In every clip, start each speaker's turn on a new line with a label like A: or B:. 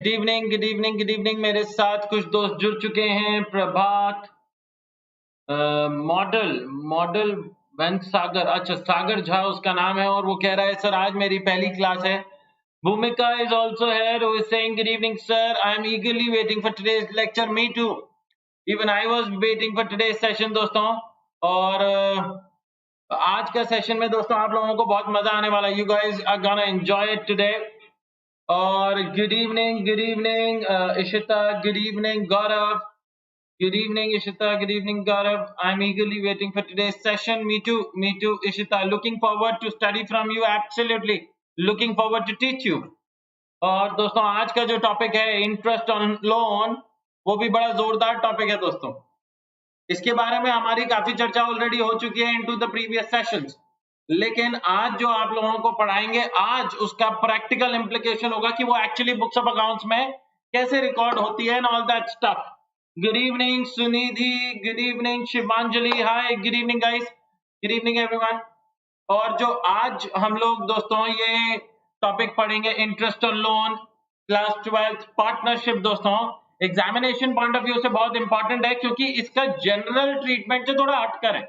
A: Good evening good evening. मेरे साथ कुछ दोस्त जुड़ चुके हैं। प्रभात, मॉडल मॉडल वंश सागर, अच्छा सागर झा उसका नाम है, और वो कह रहा है सर आज मेरी पहली क्लास है। Bhumika is also here, who is saying good evening sir, I am eagerly waiting for today's lecture. Me too, even I was waiting for today's session दोस्तों। और आज का सेशन में दोस्तों आप लोगों को बहुत मजा आने वाला है। You guys are gonna enjoy it today. और good evening Ishita, good evening Gaurav, good evening Ishita, good evening Gaurav. I'm eagerly waiting for today's session. Me too Ishita, looking forward to study from you, absolutely looking forward to teach you. और दोस्तों आज का जो topic है interest on loan, वो भी बड़ा जोरदार टॉपिक है दोस्तों। इसके बारे में हमारी काफी चर्चा ऑलरेडी हो चुकी है इनटू द प्रीवियस सेशंस, लेकिन आज जो आप लोगों को पढ़ाएंगे आज उसका प्रैक्टिकल इंप्लीकेशन होगा कि वो एक्चुअली बुक्स ऑफ अकाउंट्स में कैसे रिकॉर्ड होती है and all that stuff. Good evening Sunidhi, good evening Shivanjali, hi good evening guys, good evening everyone. और जो आज हम लोग दोस्तों ये टॉपिक पढ़ेंगे interest on loan class 12 partnership दोस्तों, एग्जामिनेशन पॉइंट ऑफ व्यू से बहुत इंपॉर्टेंट है क्योंकि इसका जनरल ट्रीटमेंट से थोड़ा हटकर है,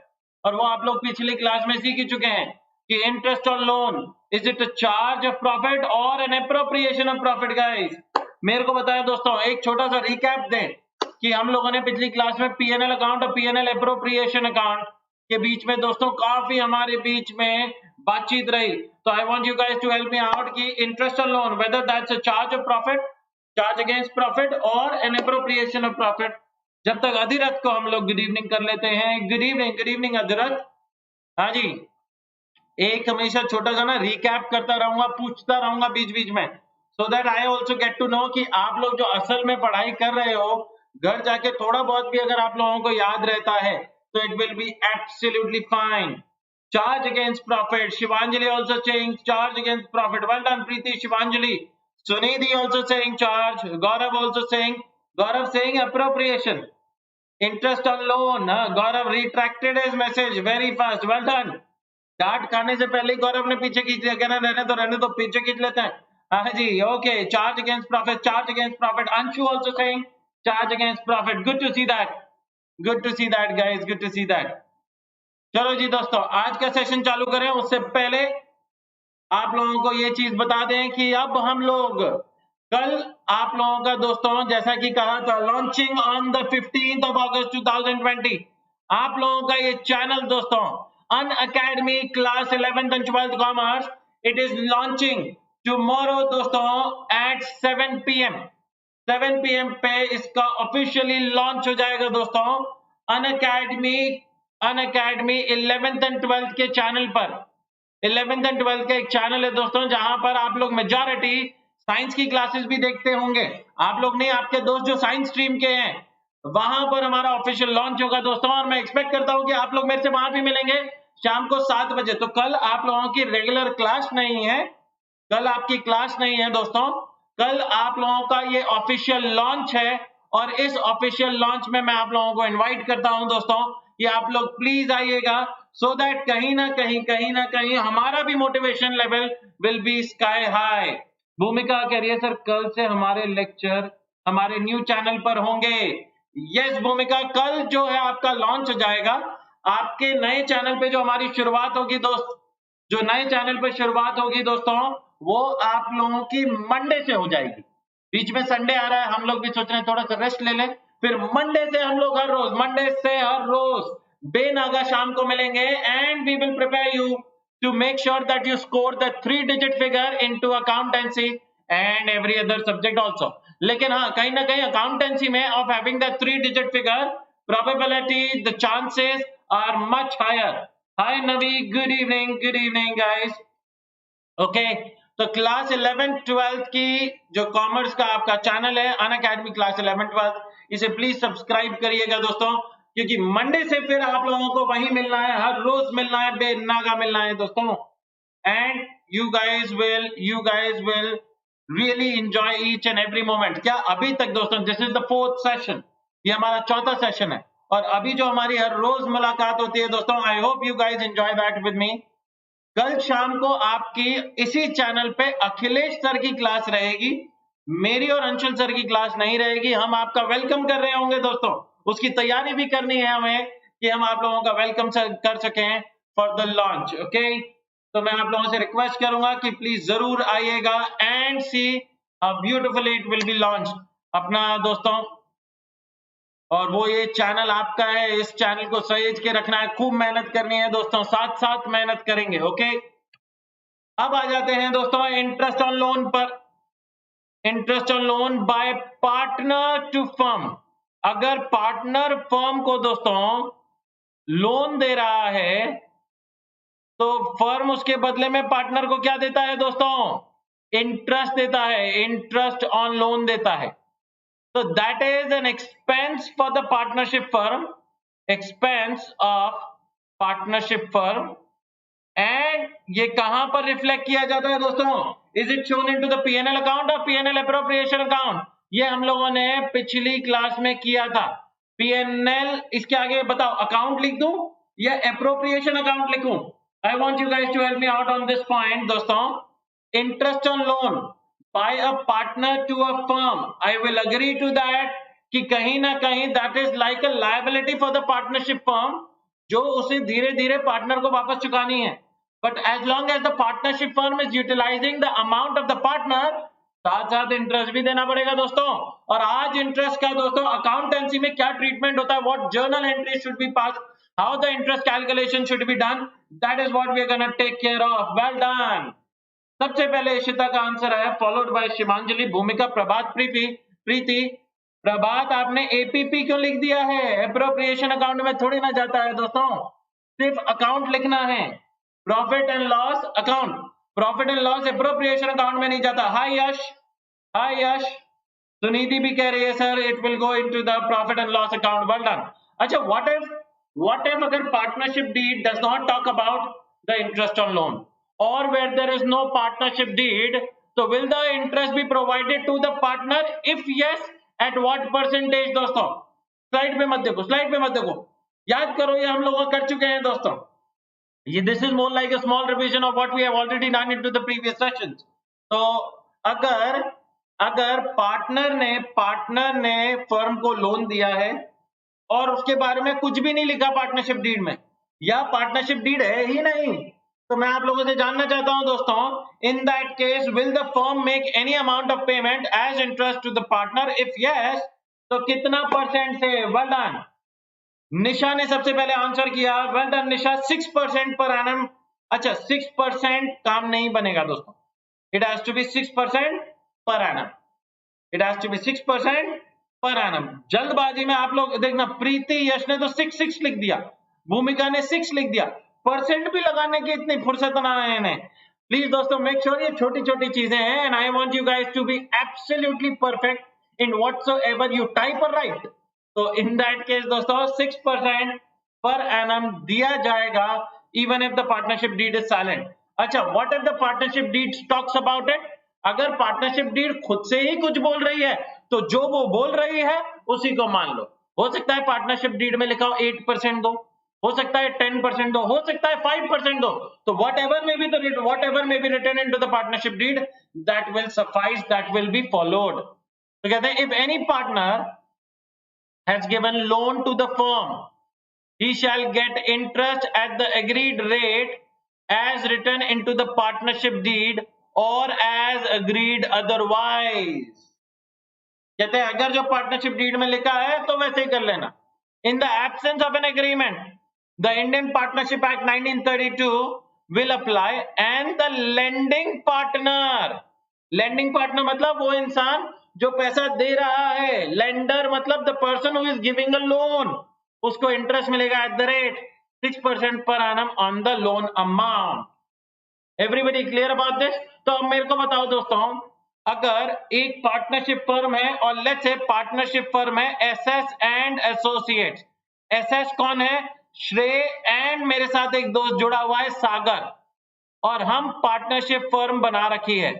A: और वो आप लोग पिछली क्लास में सीख ही चुके हैं कि interest on loan is it a charge of profit और an appropriation of profit. Guys मेरे को बताया दोस्तों, एक छोटा सा रिकैप दें कि हम लोगों ने पिछली क्लास में पीएनएल अकाउंट और पीएनएल एप्रोप्रिएशन अकाउंट के बीच में दोस्तों काफी हमारे बीच में बातचीत रही। तो I want you guys to help me out कि interest on loan whether that's a charge of profit, charge against profit और एन एप्रोप्रिएशन ऑफ प्रॉफिट। जब तक अधिरथ को हम लोग गुड इवनिंग कर लेते हैं। Good evening Adhirath. हाँ जी, एक हमेशा छोटा सा ना रिकैप करता रहूंगा, पूछता रहूंगा बीच बीच में, so that I also get to know कि आप लोग जो असल में पढ़ाई कर रहे हो घर जाके थोड़ा बहुत भी अगर आप लोगों को याद रहता है तो it will be absolutely fine. Charge against profit, Shivanjali also saying charge against profit, well done Preeti Shivanjali. Sunidhi also saying charge, Gaurav also saying, Gaurav saying appropriation, interest on loan. Gaurav retracted his message very fast, well done. डांट खाने से पहले गौरव ने पीछे खींच लिया, कहना रहने दो पीछे खींच लेते हैं। हाँ जी, okay, charge against profit, charge against profit. Anshu also saying charge against profit, good to see that, good to see that guys, good to see that. चलो जी दोस्तों आज का सेशन चालू करें उससे पहले आप लोगों को ये चीज बता दें कि अब हम लोग कल आप लोगों का दोस्तों जैसा कि कहा था launching on the 15th of August 2020 आप लोगों का ये चैनल दोस्तों Unacademy class 11th and 12th commerce, it is launching tomorrow दोस्तों एट 7 PM। 7 PM पे इसका ऑफिशियली लॉन्च हो जाएगा दोस्तों अन अकेडमी 11th and 12th के चैनल पर। 11th एंड 12th का एक चैनल है दोस्तों जहां पर आप लोग मेजॉरिटी साइंस की क्लासेस भी देखते होंगे। आप लोग नहीं, आपके दोस्त जो साइंस स्ट्रीम के हैं, वहां पर हमारा ऑफिशियल लॉन्च होगा दोस्तों, और मैं एक्सपेक्ट करता हूं कि आप लोग मेरे से वहां भी मिलेंगे शाम को 7 बजे। तो कल आप लोगों की रेगुलर क्लास नहीं है, कल आपकी क्लास नहीं है दोस्तों, कल आप लोगों का ये ऑफिशियल लॉन्च है, और इस ऑफिशियल लॉन्च में मैं आप लोगों को इनवाइट करता हूं दोस्तों कि आप लोग प्लीज आइएगा, सो दैट कहीं ना कहीं हमारा भी motivation level will be sky high. भूमिका कह रही है सर कल से हमारे लेक्चर हमारे न्यू चैनल पर होंगे। यस भूमिका, कल जो है आपका लॉन्च हो जाएगा आपके नए चैनल पे, जो हमारी शुरुआत होगी दोस्त, जो नए चैनल पर शुरुआत होगी दोस्तों वो आप लोगों की मंडे से हो जाएगी। बीच में संडे आ रहा है, हम लोग भी सोच रहे हैं थोड़ा सा रेस्ट ले लें, फिर मंडे से हम लोग मंडे से हर रोज बेनागा शाम को मिलेंगे, and we will prepare you to make sure that you score the 3-digit figure into accountancy and every other subject also. लेकिन हाँ, कहीं ना कहीं अकाउंटेंसी में of having the 3-digit figure probability, the chances are much higher. Hi Navi, good evening guys. Okay, तो class 11th-12th की जो commerce का आपका चैनल है अन अकेडमी क्लास 11th-12th, इसे प्लीज सब्सक्राइब करिएगा दोस्तों, क्योंकि मंडे से फिर आप लोगों को वहीं मिलना है, हर रोज मिलना है, बेनागा मिलना है दोस्तों, and you guys will really enjoy each and every moment. क्या अभी तक दोस्तों this is the 4th session, ये हमारा 4था सेशन है, और अभी जो हमारी हर रोज मुलाकात होती है दोस्तों, आई hope you guys enjoy that with me. कल शाम को आपकी इसी चैनल पे अखिलेश सर की क्लास रहेगी, मेरी और अंशुल सर की क्लास नहीं रहेगी, हम आपका वेलकम कर रहे होंगे दोस्तों, उसकी तैयारी भी करनी है हमें कि हम आप लोगों का वेलकम कर सकें फॉर द लॉन्च। ओके, तो मैं आप लोगों से रिक्वेस्ट करूंगा कि प्लीज जरूर आइएगा and see how beautifully it will be launch अपना दोस्तों। और वो ये चैनल आपका है, इस चैनल को सहेज के रखना है, खूब मेहनत करनी है दोस्तों, साथ साथ मेहनत करेंगे। ओके, अब आ जाते हैं दोस्तों इंटरेस्ट ऑन लोन पर। Interest on loan by partner to firm. अगर पार्टनर फर्म को दोस्तों लोन दे रहा है तो फर्म उसके बदले में पार्टनर को क्या देता है दोस्तों? इंटरेस्ट देता है, इंटरेस्ट ऑन लोन देता है। So that is an expense for the partnership firm, expense of partnership firm, and ये कहां पर रिफ्लेक्ट किया जाता है दोस्तों? Is it shown into the P&L account or P&L appropriation account? ये हम लोगों ने पिछली क्लास में किया था। P&L इसके आगे बताओ, अकाउंट लिख दूं या एप्रोप्रिएशन अकाउंट लिखूं? I want you guys to help me out on this point दोस्तों। Interest on loan by a partner to a firm, I will agree to that कि कहीं ना कहीं that is like a liability for the partnership firm, जो उसे धीरे धीरे partner को वापस चुकानी है। But as long as the partnership firm is utilizing the amount of the partner, साथ साथ इंटरेस्ट भी देना पड़ेगा दोस्तों। और आज इंटरेस्ट का दोस्तों अकाउंटेंसी में क्या ट्रीटमेंट होता है, what journal entry should be pass, how the interest calculation should be done, that is what we are gonna take care of. Well done. सबसे पहले इशिता का आंसर है, फॉलोड बाय शिवांजलि, भूमिका, प्रभात, प्रीति। प्रभात आपने एपीपी क्यों लिख दिया है? एप्रोप्रिएशन अकाउंट में थोड़ी ना जाता है दोस्तों, सिर्फ अकाउंट लिखना है। Profit and loss account, profit and loss appropriation account में नहीं जाता। हाय यश, हाय यश। सुनीति भी कह रही है sir it will go into the profit and loss account. Well done. अच्छा, व्हाट इफ अगर partnership deed does not talk about the interest on loan, or where there is no partnership deed, so will the interest be provided to the partner? If yes, at what percentage दोस्तों? Slide पे मत देखो, slide पे मत देखो, याद करो, ये हम लोग कर चुके हैं दोस्तों। ये this is more like a small revision of what we have already done into the previous sessions. तो अगर पार्टनर ने फर्म को लोन दिया है और उसके बारे में कुछ भी नहीं लिखा पार्टनरशिप डीड में, या पार्टनरशिप डीड है ही नहीं, तो मैं आप लोगों से जानना चाहता हूं दोस्तों, in that case will the firm make any amount of payment as interest to the partner? If yes, तो कितना परसेंट से? Well done. निशा ने सबसे पहले आंसर किया, वेल डन निशा, 6% पर एनम। अच्छा, 6% काम नहीं बनेगा दोस्तों, it has to be 6% per annum, it has to be 6% per annum. जल्दबाजी में आप लोग देखना, प्रीति यश ने तो 6 लिख दिया, भूमिका ने 6 लिख दिया, परसेंट भी लगाने की इतनी फुर्सत ना है इन्हें। प्लीज दोस्तों मेक श्योर ये छोटी छोटी चीजें हैं, and I want you guys to be absolutely perfect in whatsoever you type और राइट। तो इन दैट केस दोस्तों 6% पर एनम दिया जाएगा, even if the partnership deed is silent. अच्छा, what if the partnership deed talks about it? अगर partnership deed खुद से ही कुछ बोल रही है तो जो वो बोल रही है उसी को मान लो। हो सकता है पार्टनरशिप डीड में लिखा हो 8% दो, हो सकता है 10% दो, हो सकता है 5% दो, तो whatever may be written into the partnership deed, that will suffice, that will be followed। तो कहते हैं if any partner has given loan to the firm, he shall get interest at the agreed rate as written into the partnership deed or as agreed otherwise। कहते हैं अगर जो partnership deed में लिखा है तो वैसे ही कर लेना। In the absence of an agreement, the Indian Partnership Act 1932 will apply, and the lending partner मतलब वो इंसान जो पैसा दे रहा है, lender मतलब the person who is giving a loan, उसको इंटरेस्ट मिलेगा at the rate 6% per annum on the loan amount। Everybody clear about this? तो अब मेरे को बताओ दोस्तों, अगर एक पार्टनरशिप फर्म है और लेट्स से पार्टनरशिप फर्म है एसएस एंड एसोसिएट्स। एसएस कौन है? श्रेय, एंड मेरे साथ एक दोस्त जुड़ा हुआ है सागर, और हम पार्टनरशिप फर्म बना रखी है।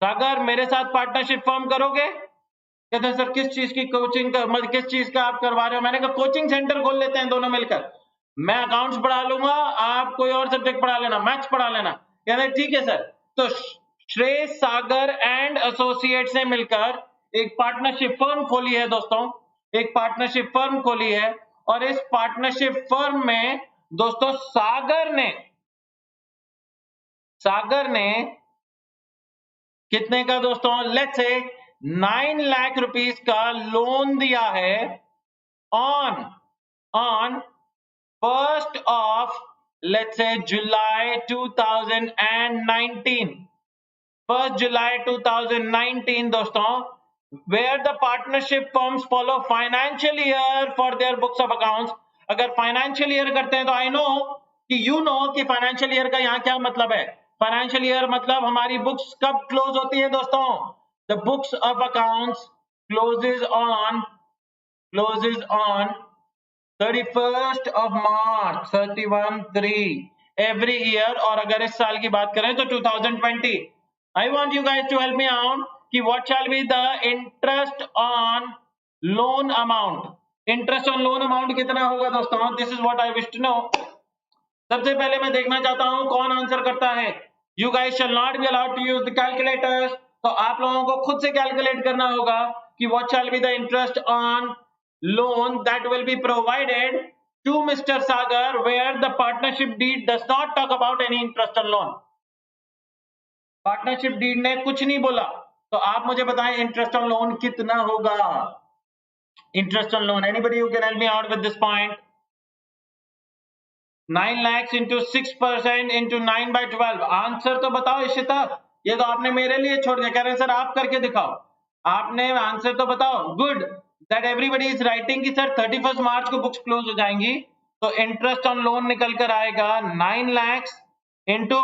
A: सागर मेरे साथ पार्टनरशिप फर्म करोगे? कहते हैं सर किस चीज की कोचिंग का, मतलब किस चीज का आप करवा रहे हो? मैंने कहा कोचिंग सेंटर खोल लेते हैं दोनों मिलकर, मैं अकाउंट्स पढ़ा लूंगा, आप कोई और सब्जेक्ट पढ़ा लेना, मैथ्स पढ़ा लेना। कहते हैं ठीक है सर। तो श्रेय सागर एंड एसोसिएट्स ने मिलकर एक पार्टनरशिप फर्म खोली है दोस्तों, एक पार्टनरशिप फर्म खोली है, और इस पार्टनरशिप फर्म में दोस्तों सागर ने कितने का दोस्तों, लेट्स से 9 लाख रुपीस का लोन दिया है on 1st of let's say July 2019, 1st July 2019 दोस्तों, where the partnership firms follow financial year for their books of accounts। अगर फाइनेंशियल ईयर करते हैं तो आई नो कि यू नो कि फाइनेंशियल ईयर का यहाँ क्या मतलब है। फाइनेंशियल ईयर मतलब हमारी बुक्स कब क्लोज होती है दोस्तों, the books of accounts closes on 31st of March, 31/3 every year। और अगर इस साल की बात करें तो 2020। I want you guys to help me out कि what shall be the interest on loan amount। interest on loan amount कितना होगा दोस्तों, this is what I wish to know। सबसे पहले मैं देखना चाहता हूं कौन आंसर करता है। You guys shall not be allowed to use the calculators। तो आप लोगों को खुद से कैलकुलेट करना होगा कि what shall be the interest on loan that will be provided to Mr. Sagar, where the partnership deed does not talk about any interest on loan। Partnership deed ने कुछ नहीं बोला, तो आप मुझे बताएं इंटरेस्ट ऑन लोन कितना होगा। Interest on loan, anybody who can help me out with this point. 9 lakhs into 6% into 9/12। Answer तो बताओ इशिता, ये तो आपने मेरे लिए छोड़ दिया, कह रहे हैं सर आप करके दिखाओ। आपने आंसर तो बताओ। Good that everybody is writing कि सर 31 मार्च को बुक्स क्लोज हो जाएंगी, तो इंटरेस्ट ऑन लोन निकल कर आएगा 9 lakhs into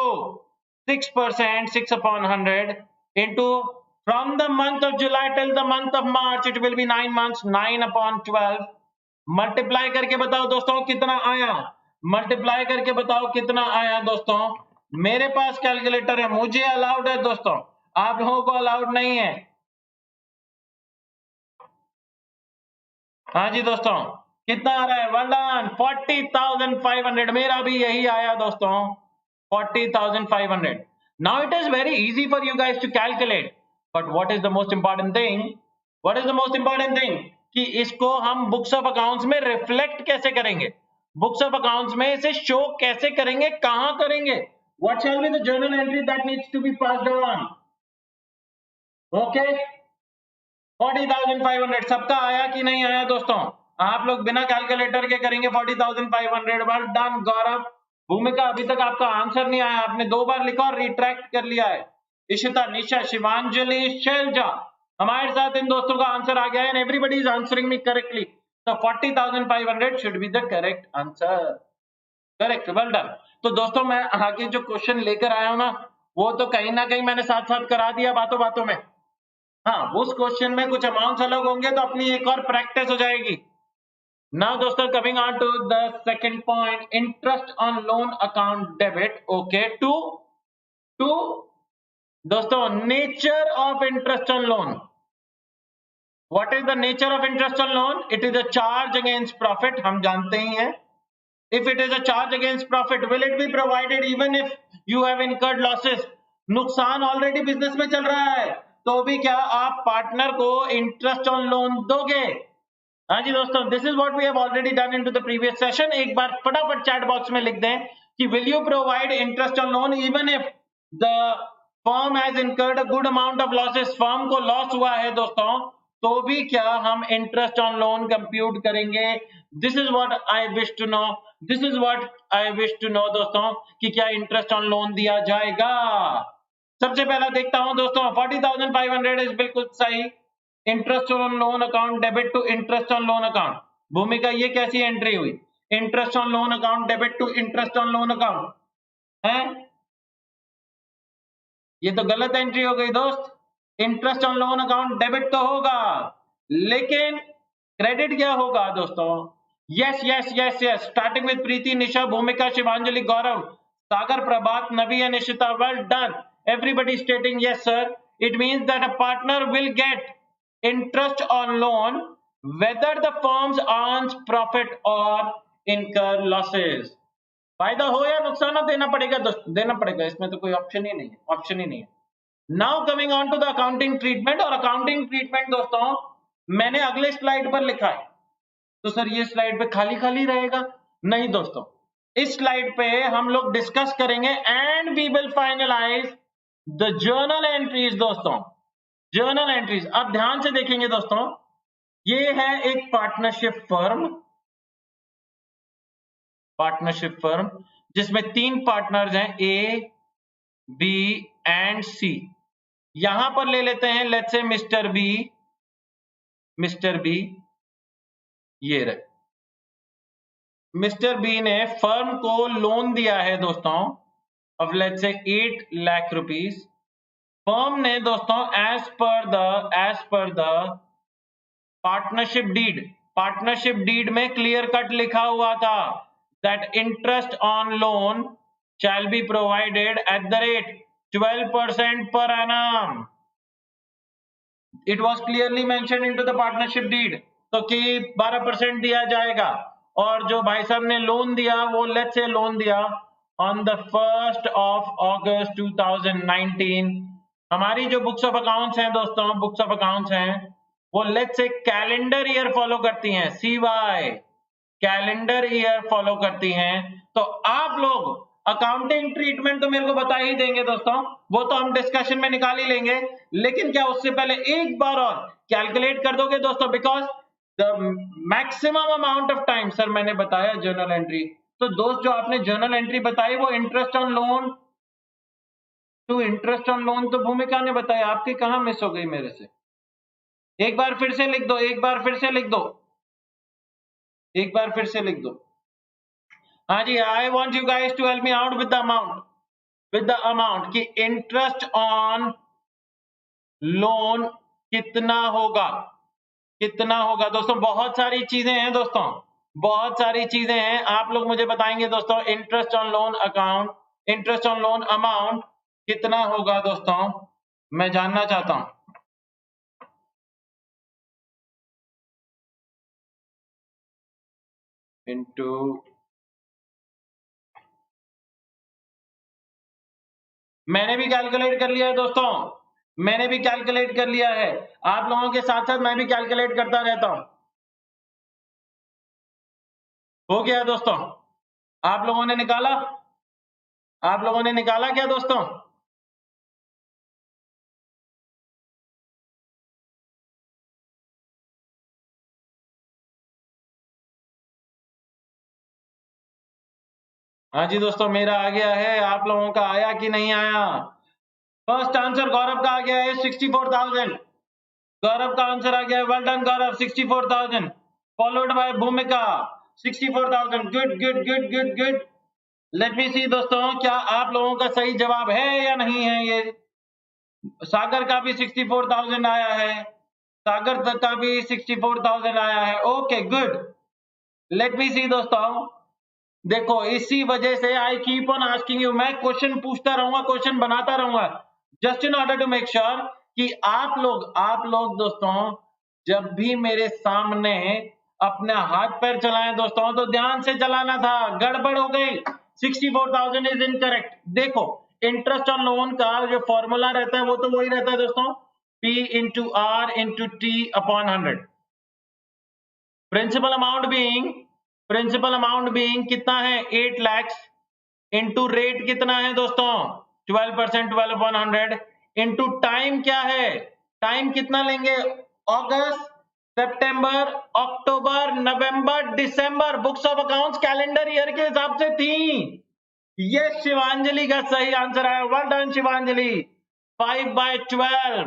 A: 6%, 6/100 into from the month of July till the month of March it will be 9 months, 9/12। Multiply करके बताओ दोस्तों कितना आया, मल्टीप्लाई करके बताओ कितना आया दोस्तों। मेरे पास कैलकुलेटर है, मुझे अलाउड है दोस्तों, आप लोगों को अलाउड नहीं है। हाँ जी दोस्तों, कितना आ रहा है, वेल डन, 40,500। मेरा भी यही आया दोस्तों, 40,500। Now it is very easy for you guys to calculate, but what is the most important thing? What is the most important thing? कि इसको हम बुक्स ऑफ अकाउंट्स में रिफ्लेक्ट कैसे करेंगे, बुक्स ऑफ अकाउंट्स में इसे शो कैसे करेंगे, कहां करेंगे। What shall be the journal entry that needs to be passed on? Okay, 40,500 सबका आया कि नहीं आया दोस्तों? आप लोग बिना कैलकुलेटर के करेंगे 40,500। वेल डन गौरव। भूमिका अभी तक आपका आंसर नहीं आया, आपने 2 बार लिखा और रिट्रैक्ट कर लिया है। इशिता, निशा, शिवांजलि, शैलजा, हमारे साथ इन दोस्तों का आंसर आ गया है, and everybody is answering me correctly. तो 40,500 should be the correct answer. Correct, well done. तो दोस्तों मैं आगे जो क्वेश्चन लेकर आया हूं ना, वो तो कहीं ना कहीं मैंने साथ साथ करा दिया बातों बातों में। हाँ, उस क्वेश्चन में कुछ अमाउंट्स अलग होंगे तो अपनी एक और प्रैक्टिस हो जाएगी। नाउ दोस्तों coming on to the second point, interest on loan account debit. Okay, two दोस्तों nature of interest on loan. What is the nature of interest on loan? It is a charge against profit, हम जानते ही हैं। If it is a charge against profit, will it be provided even if you have incurred losses? नुकसान already business में चल रहा है, तो भी क्या आप पार्टनर को इंटरेस्ट ऑन लोन दोगे? हाँ जी दोस्तों, this is what we have already done into the previous session. एक बार फटाफट चैट बॉक्स में लिख दें कि will you provide interest on loan even if the firm has incurred a good amount of losses. Firm को loss हुआ है दोस्तों, तो भी क्या हम इंटरेस्ट ऑन लोन कंप्यूट करेंगे? This is what I wish to know, this is what I wish to no दोस्तों, कि क्या इंटरेस्ट ऑन लोन दिया जाएगा। सबसे पहला देखता हूं दोस्तों, 40,500 इज बिल्कुल सही। Interest on loan account debit to interest on loan account. Bhumika, ये कैसी एंट्री हुई? Interest on loan account debit to interest on loan account है, ये तो गलत एंट्री हो गई दोस्त। Interest on loan account debit तो होगा, लेकिन क्रेडिट क्या होगा दोस्तों? Yes yes yes yes, starting with Preeti, Nisha, Bhumika, Shivanjali, Gaurav, Sagar, Prabhat, Navi and Nishita. Well done, everybody stating yes sir। it means that a partner will get interest on loan whether the firms earns profit or incur losses। फायदा हो या नुकसान हो देना पड़ेगा दोस्त, देना पड़ेगा, इसमें तो कोई ऑप्शन ही नहीं है, ऑप्शन ही नहीं है। Now coming on to the accounting treatment, और अकाउंटिंग ट्रीटमेंट दोस्तों मैंने अगले स्लाइड पर लिखा है। तो सर ये स्लाइड पे खाली खाली रहेगा? नहीं दोस्तों, इस स्लाइड पे हम लोग डिस्कस करेंगे and we will finalise the journal entries. दोस्तों जर्नल एंट्रीज अब ध्यान से देखेंगे दोस्तों, ये है एक पार्टनरशिप फर्म जिसमें 3 पार्टनर्स हैं, ए बी एंड सी। यहां पर ले लेते हैं लेट्स से मिस्टर बी, ये रहे मिस्टर बी ने फर्म को लोन दिया है दोस्तों of let's say 8 lakh rupees. Firm ने दोस्तों as per the partnership deed में क्लियर कट लिखा हुआ था that interest on loan shall be provided at the rate 12% per annum. It was clearly mentioned into the partnership deed, तो कि 12% दिया जाएगा। और जो भाई साहब ने लोन दिया वो लेट्स से लोन दिया on the 1st of August 2019। हमारी जो बुक्स ऑफ अकाउंट्स हैं दोस्तों, बुक्स ऑफ अकाउंट्स हैं वो let's say calendar year follow करती हैं, CY कैलेंडर ईयर फॉलो करती हैं। तो आप लोग अकाउंटिंग ट्रीटमेंट तो मेरे को बता ही देंगे दोस्तों, वो तो हम डिस्कशन में निकाल ही लेंगे, लेकिन क्या उससे पहले एक बार और कैलकुलेट कर दोगे दोस्तों, because the maximum amount of time sir मैंने बताया जर्नल एंट्री। तो दोस्त जो आपने जर्नल एंट्री बताई वो इंटरेस्ट ऑन लोन तो भूमिका ने बताया, आपकी कहां मिस हो गई मेरे से? एक बार फिर से लिख दो। हाँ जी, I want you guys to help me out with the amount कि इंटरेस्ट ऑन लोन कितना होगा दोस्तों। बहुत सारी चीजें हैं दोस्तों, आप लोग मुझे बताएंगे दोस्तों इंटरेस्ट ऑन लोन अमाउंट कितना होगा दोस्तों, मैं जानना चाहता हूं। इनटू मैंने भी कैलकुलेट कर लिया है दोस्तों, आप लोगों के साथ साथ मैं भी कैलकुलेट करता रहता हूं। हो गया दोस्तों? आप लोगों ने निकाला क्या दोस्तों? हाँ जी दोस्तों, मेरा आ गया है, आप लोगों का आया कि नहीं आया? फर्स्ट आंसर गौरव का आ गया है 64,000। गौरव का आंसर आ गया है, well done Gaurav, 64,000 followed by भूमिका 64,000। गुड। लेट मी सी दोस्तों, क्या आप लोगों का सही जवाब है या नहीं है? ये सागर का भी 64,000 आया है, सागर का भी 64,000 आया है। Okay good, let me see दोस्तों। देखो इसी वजह से I keep on asking you, मैं क्वेश्चन पूछता रहूंगा, क्वेश्चन बनाता रहूंगा, just in order to make sure कि आप लोग दोस्तों जब भी मेरे सामने अपना हाथ पैर चलाएं दोस्तों तो ध्यान से चलाना था, गड़बड़ हो गई। 64,000 इज इनकरेक्ट। देखो इंटरेस्ट ऑन लोन का जो फॉर्मूला रहता है वो तो वही रहता है दोस्तों, P into R into T upon 100। Principal amount being कितना है? 8 लाख इंटू रेट कितना है दोस्तों? 12%, 12 अपॉन 100 इंटू टाइम क्या है? टाइम कितना लेंगे? अगस्त, सितंबर, अक्टूबर, नवंबर, दिसंबर। Books of accounts calendar year के हिसाब से थी। ये शिवांजलि का सही आंसर है, वेल डन शिवांजलि। 5/12,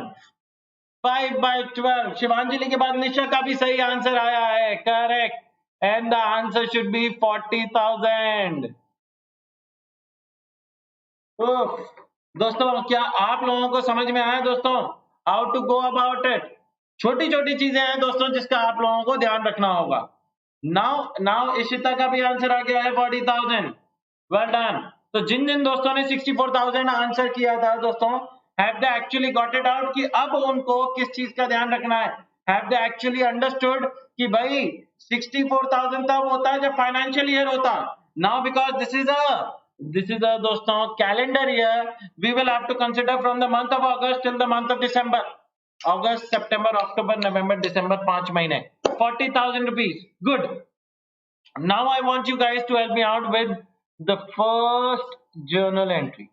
A: 5/12। शिवांजलि के बाद निशा का भी सही आंसर आया है, correct, and the answer should be 40,000। दोस्तों क्या आप लोगों को समझ में आया दोस्तों how to go about it? छोटी छोटी चीजें हैं दोस्तों जिसका आप लोगों को ध्यान रखना होगा। नाउ इशिता का भी आंसर आ गया है 40,000, वेल डन। तो जिन दोस्तों ने 64,000 आंसर किया था दोस्तों, have they actually got it out कि अब उनको किस चीज का ध्यान रखना है? हैव दे एक्चुअली अंडरस्टूड कि भाई 64,000 तब होता है जब फाइनेंशियल ईयर होता। Now because this is a This is a दोस्तों calendar year. We will have to consider from the month of August till the month of December. August, September, October, November, December, 5 महीने. 40,000 rupees. Good. Now I want you guys to help me out with the first journal entry.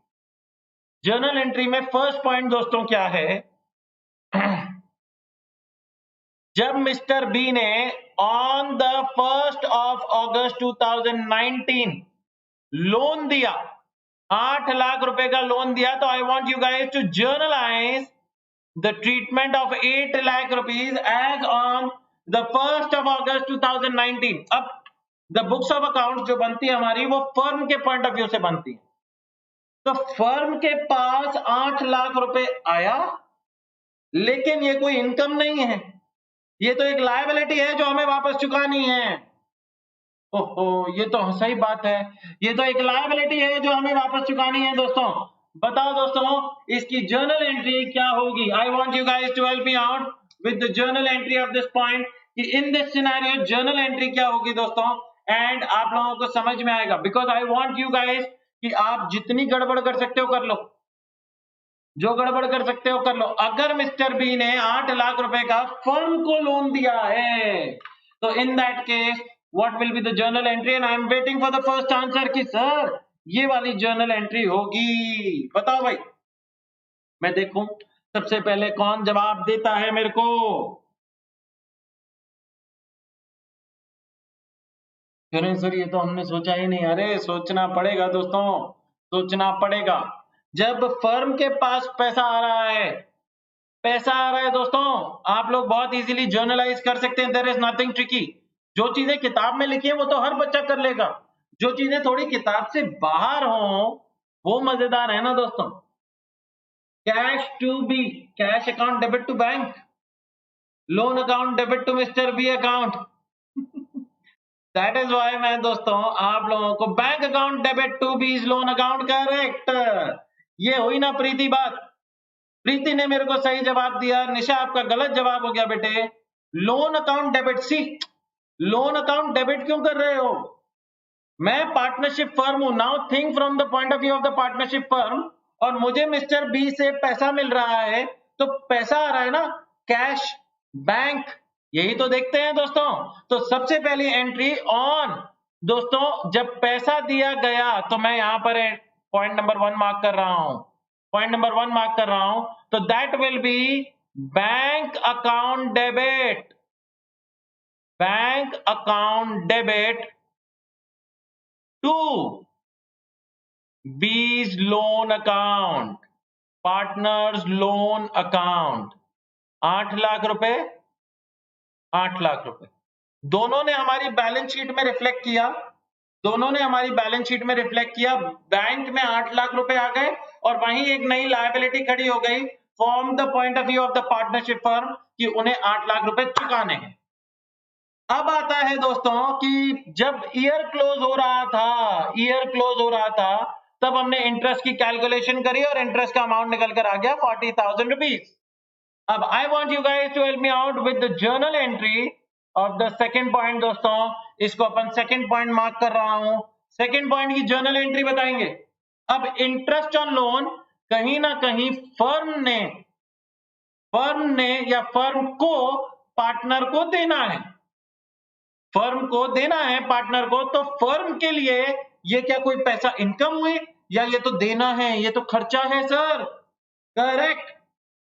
A: Journal entry में first point दोस्तों क्या है? जब mister B ने on the 1st of August 2019 loan दिया, 8 लाख रुपए का लोन दिया, तो I want you guys to journalise the treatment of 8 lakh rupees as on the 1st of August 2019. अब द बुक्स ऑफ अकाउंट जो बनती है हमारी, वो फर्म के पॉइंट ऑफ व्यू से बनती है. तो फर्म के पास 8 लाख रुपए आया, लेकिन ये कोई इनकम नहीं है, ये तो एक लायबिलिटी है जो हमें वापस चुकानी है. ओहो, ये तो सही बात है, ये तो एक लायबिलिटी है जो हमें वापस चुकानी है. दोस्तों बताओ दोस्तों, इसकी जर्नल एंट्री क्या होगी? I want you guys to help me out with the journal entry of this point, कि in this scenario journal entry क्या होगी दोस्तों, एंड आप लोगों को समझ में आएगा. Because I want you guys कि आप जितनी गड़बड़ कर सकते हो कर लो, जो गड़बड़ कर सकते हो कर लो. अगर मिस्टर बी ने 8 लाख रुपए का फर्म को लोन दिया है, तो in that case what will be the journal entry? And I am waiting for the first answer कि सर ये वाली जर्नल एंट्री होगी. बताओ भाई, मैं देखूं सबसे पहले कौन जवाब देता है मेरे को. करें सर, ये तो हमने सोचा ही नहीं. अरे सोचना पड़ेगा दोस्तों, सोचना पड़ेगा. जब फर्म के पास पैसा आ रहा है, पैसा आ रहा है दोस्तों, आप लोग बहुत इजीली जर्नलाइज कर सकते हैं. There is nothing tricky. जो चीजें किताब में लिखी है वो तो हर बच्चा कर लेगा, जो चीजें थोड़ी किताब से बाहर हो वो मजेदार है ना दोस्तों. Cash to B, cash account debit to bank, loan account debit to mister B account. That is why मैं दोस्तों आप लोगों को bank account debit to B's loan account correct. ये हुई ना प्रीति बात. प्रीति ने मेरे को सही जवाब दिया, निशा आपका गलत जवाब हो गया बेटे. लोन अकाउंट डेबिट, सी लोन अकाउंट डेबिट क्यों कर रहे हो? मैं पार्टनरशिप फर्म हूं. Now think from the point of view of the partnership firm, और मुझे मिस्टर बी से पैसा मिल रहा है, तो पैसा आ रहा है ना, कैश, बैंक, यही तो देखते हैं दोस्तों. तो सबसे पहली एंट्री ऑन दोस्तों, जब पैसा दिया गया, तो मैं यहां पर पॉइंट नंबर 1 मार्क कर रहा हूं, पॉइंट नंबर 1 मार्क कर रहा हूं. तो that will be bank account debit, bank account debit to B's loan account, partners loan account. 8 lakh रुपए, 8 लाख रुपए दोनों ने हमारी बैलेंस शीट में रिफ्लेक्ट किया, दोनों ने हमारी बैलेंस शीट में रिफ्लेक्ट किया. बैंक में 8 लाख रुपए आ गए, और वहीं एक नई लायबिलिटी खड़ी हो गई from the point of view of the partnership firm, कि उन्हें 8 लाख रुपए चुकाने हैं. अब आता है दोस्तों कि जब ईयर क्लोज हो रहा था, ईयर क्लोज हो रहा था, तब हमने इंटरेस्ट की कैलकुलेशन करी, और इंटरेस्ट का अमाउंट निकल कर आ गया 40,000 रुपीज. अब I want you guys to help me out with the journal entry of the second point. दोस्तों इसको अपन सेकंड पॉइंट मार्क कर रहा हूं. सेकंड पॉइंट की जर्नल एंट्री बताएंगे. अब इंटरेस्ट ऑन लोन कहीं ना कहीं फर्म ने या फर्म को पार्टनर को देना है, फर्म को देना है पार्टनर को. तो फर्म के लिए ये क्या कोई पैसा इनकम हुई, या ये तो देना है, ये तो खर्चा है sir? Correct,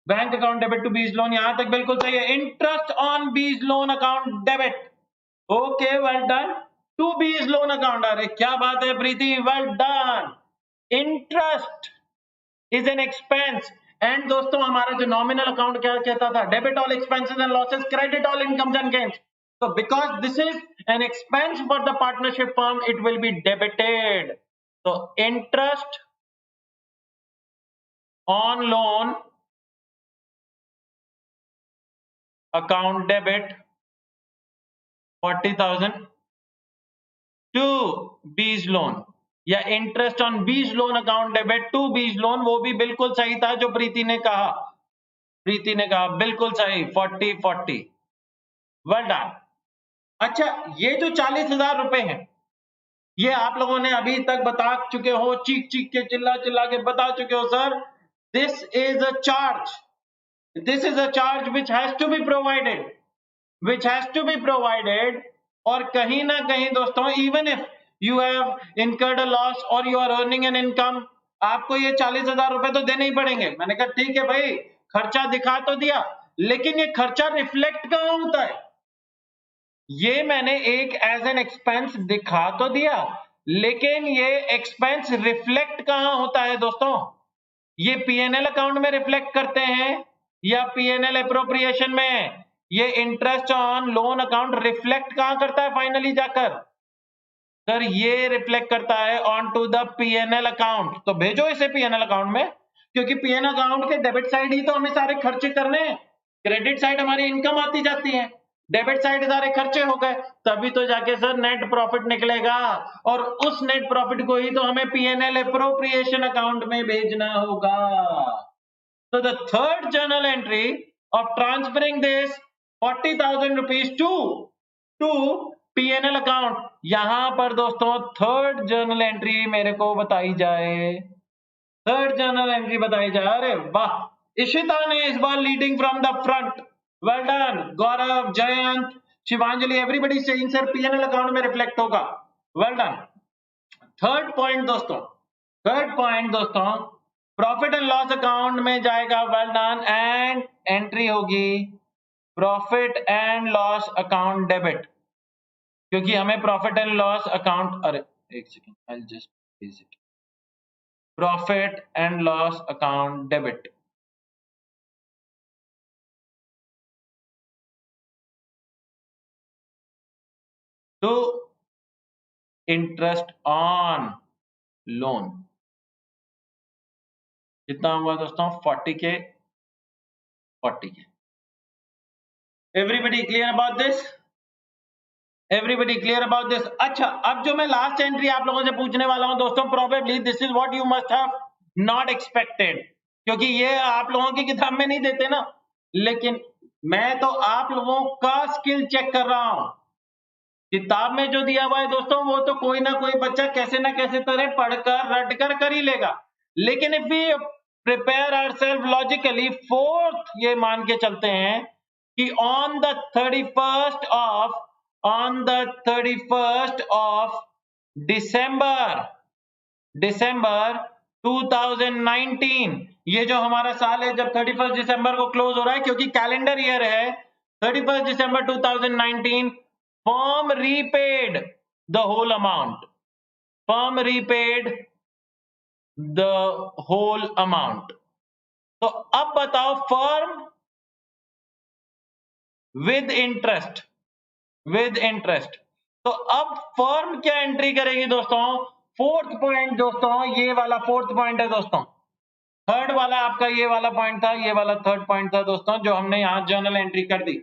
A: bank account debit to B's loan, यहां तक बिल्कुल सही है. Interest on B's loan account debit, okay well done, to B's loan account. अरे क्या बात है Preeti, well done. Interest is an expense, and दोस्तों हमारा जो नॉमिनल अकाउंट क्या कहता था, debit all expenses and losses, credit all incomes and gains. So because this is an expense for the partnership firm, it will be debited. So interest on loan account debit 40,000 to बीज loan, या interest on B's loan account debit to B's loan, वो भी बिल्कुल सही था जो प्रीति ने कहा. प्रीति ने कहा बिल्कुल सही, 40-40, वेल डन. अच्छा, ये जो 40,000 रुपए हैं, ये आप लोगों ने अभी तक बता चुके हो, चीख चीख के चिल्ला चिल्ला के बता चुके हो sir, this is a charge, this is a charge which has to be provided, which has to be provided। और कहीं ना कहीं दोस्तों, even if you have incurred a loss or you are earning an income, आपको ये 40,000 रुपए तो देने ही पड़ेंगे। मैंने कहा ठीक है भाई, खर्चा दिखा तो दिया, लेकिन ये खर्चा रिफ्लेक्ट कहां होता है? ये मैंने एक एज एन एक्सपेंस दिखा तो दिया, लेकिन ये एक्सपेंस रिफ्लेक्ट कहां होता है दोस्तों? ये पीएनएल अकाउंट में रिफ्लेक्ट करते हैं या पीएनएल अप्रोप्रिएशन में? ये interest on loan account reflect कहां करता है फाइनली जाकर? सर ये रिफ्लेक्ट करता है on to the PNL account. तो भेजो इसे पीएनएल अकाउंट में, क्योंकि पीएनएल अकाउंट के डेबिट साइड ही तो हमें सारे खर्चे करने हैं, क्रेडिट साइड हमारी इनकम आती जाती है, डेबिट साइड सारे खर्चे हो गए, तभी तो जाके सर नेट प्रॉफिट निकलेगा, और उस नेट प्रॉफिट को ही तो हमें पीएनएल अप्रोप्रिएशन अकाउंट में भेजना होगा। So the third journal entry of transferring this 40,000 rupees to PNL account, यहां पर दोस्तों थर्ड जर्नल एंट्री मेरे को बताई जाए, थर्ड जर्नल एंट्री बताई जाए। अरे वाह, इशिता ने इस बार leading from the front, well done. Gaurav, Jayant, Shivanjali, everybody saying sir PNL account में रिफ्लेक्ट होगा, वेल डन। थर्ड पॉइंट दोस्तों, थर्ड पॉइंट दोस्तों, प्रॉफिट एंड लॉस अकाउंट में जाएगा, वेल डन, एंड एंट्री होगी profit and loss account debit, क्योंकि हमें प्रॉफिट एंड लॉस अकाउंट, अरे एक second, I will just page it, profit and loss account debit. तो इंटरेस्ट ऑन लोन कितना हुआ दोस्तों? 40 के 40 के। Everybody clear about this? Everybody clear about this? अच्छा, अब जो मैं लास्ट एंट्री आप लोगों से पूछने वाला हूं दोस्तों, probably this is what you must have not expected, क्योंकि ये आप लोगों की किताब में नहीं देते ना, लेकिन मैं तो आप लोगों का स्किल चेक कर रहा हूं। किताब में जो दिया हुआ है दोस्तों, वो तो कोई ना कोई बच्चा कैसे ना कैसे तरह पढ़कर रट कर ही लेगा, लेकिन if we prepare ourselves logically, fourth ये मान के चलते हैं कि on the 31st of December 2019, ये जो हमारा साल है, जब 31 दिसंबर को क्लोज हो रहा है, क्योंकि कैलेंडर ईयर है 31 दिसंबर 2019, firm repaid the whole amount, firm repaid the whole amount। तो अब बताओ, firm with interest, with interest, तो अब फर्म क्या एंट्री करेगी दोस्तों? फोर्थ पॉइंट दोस्तों, ये वाला फोर्थ पॉइंट है दोस्तों, थर्ड वाला आपका ये वाला पॉइंट था, ये वाला थर्ड पॉइंट था दोस्तों, जो हमने यहां जर्नल एंट्री कर दी।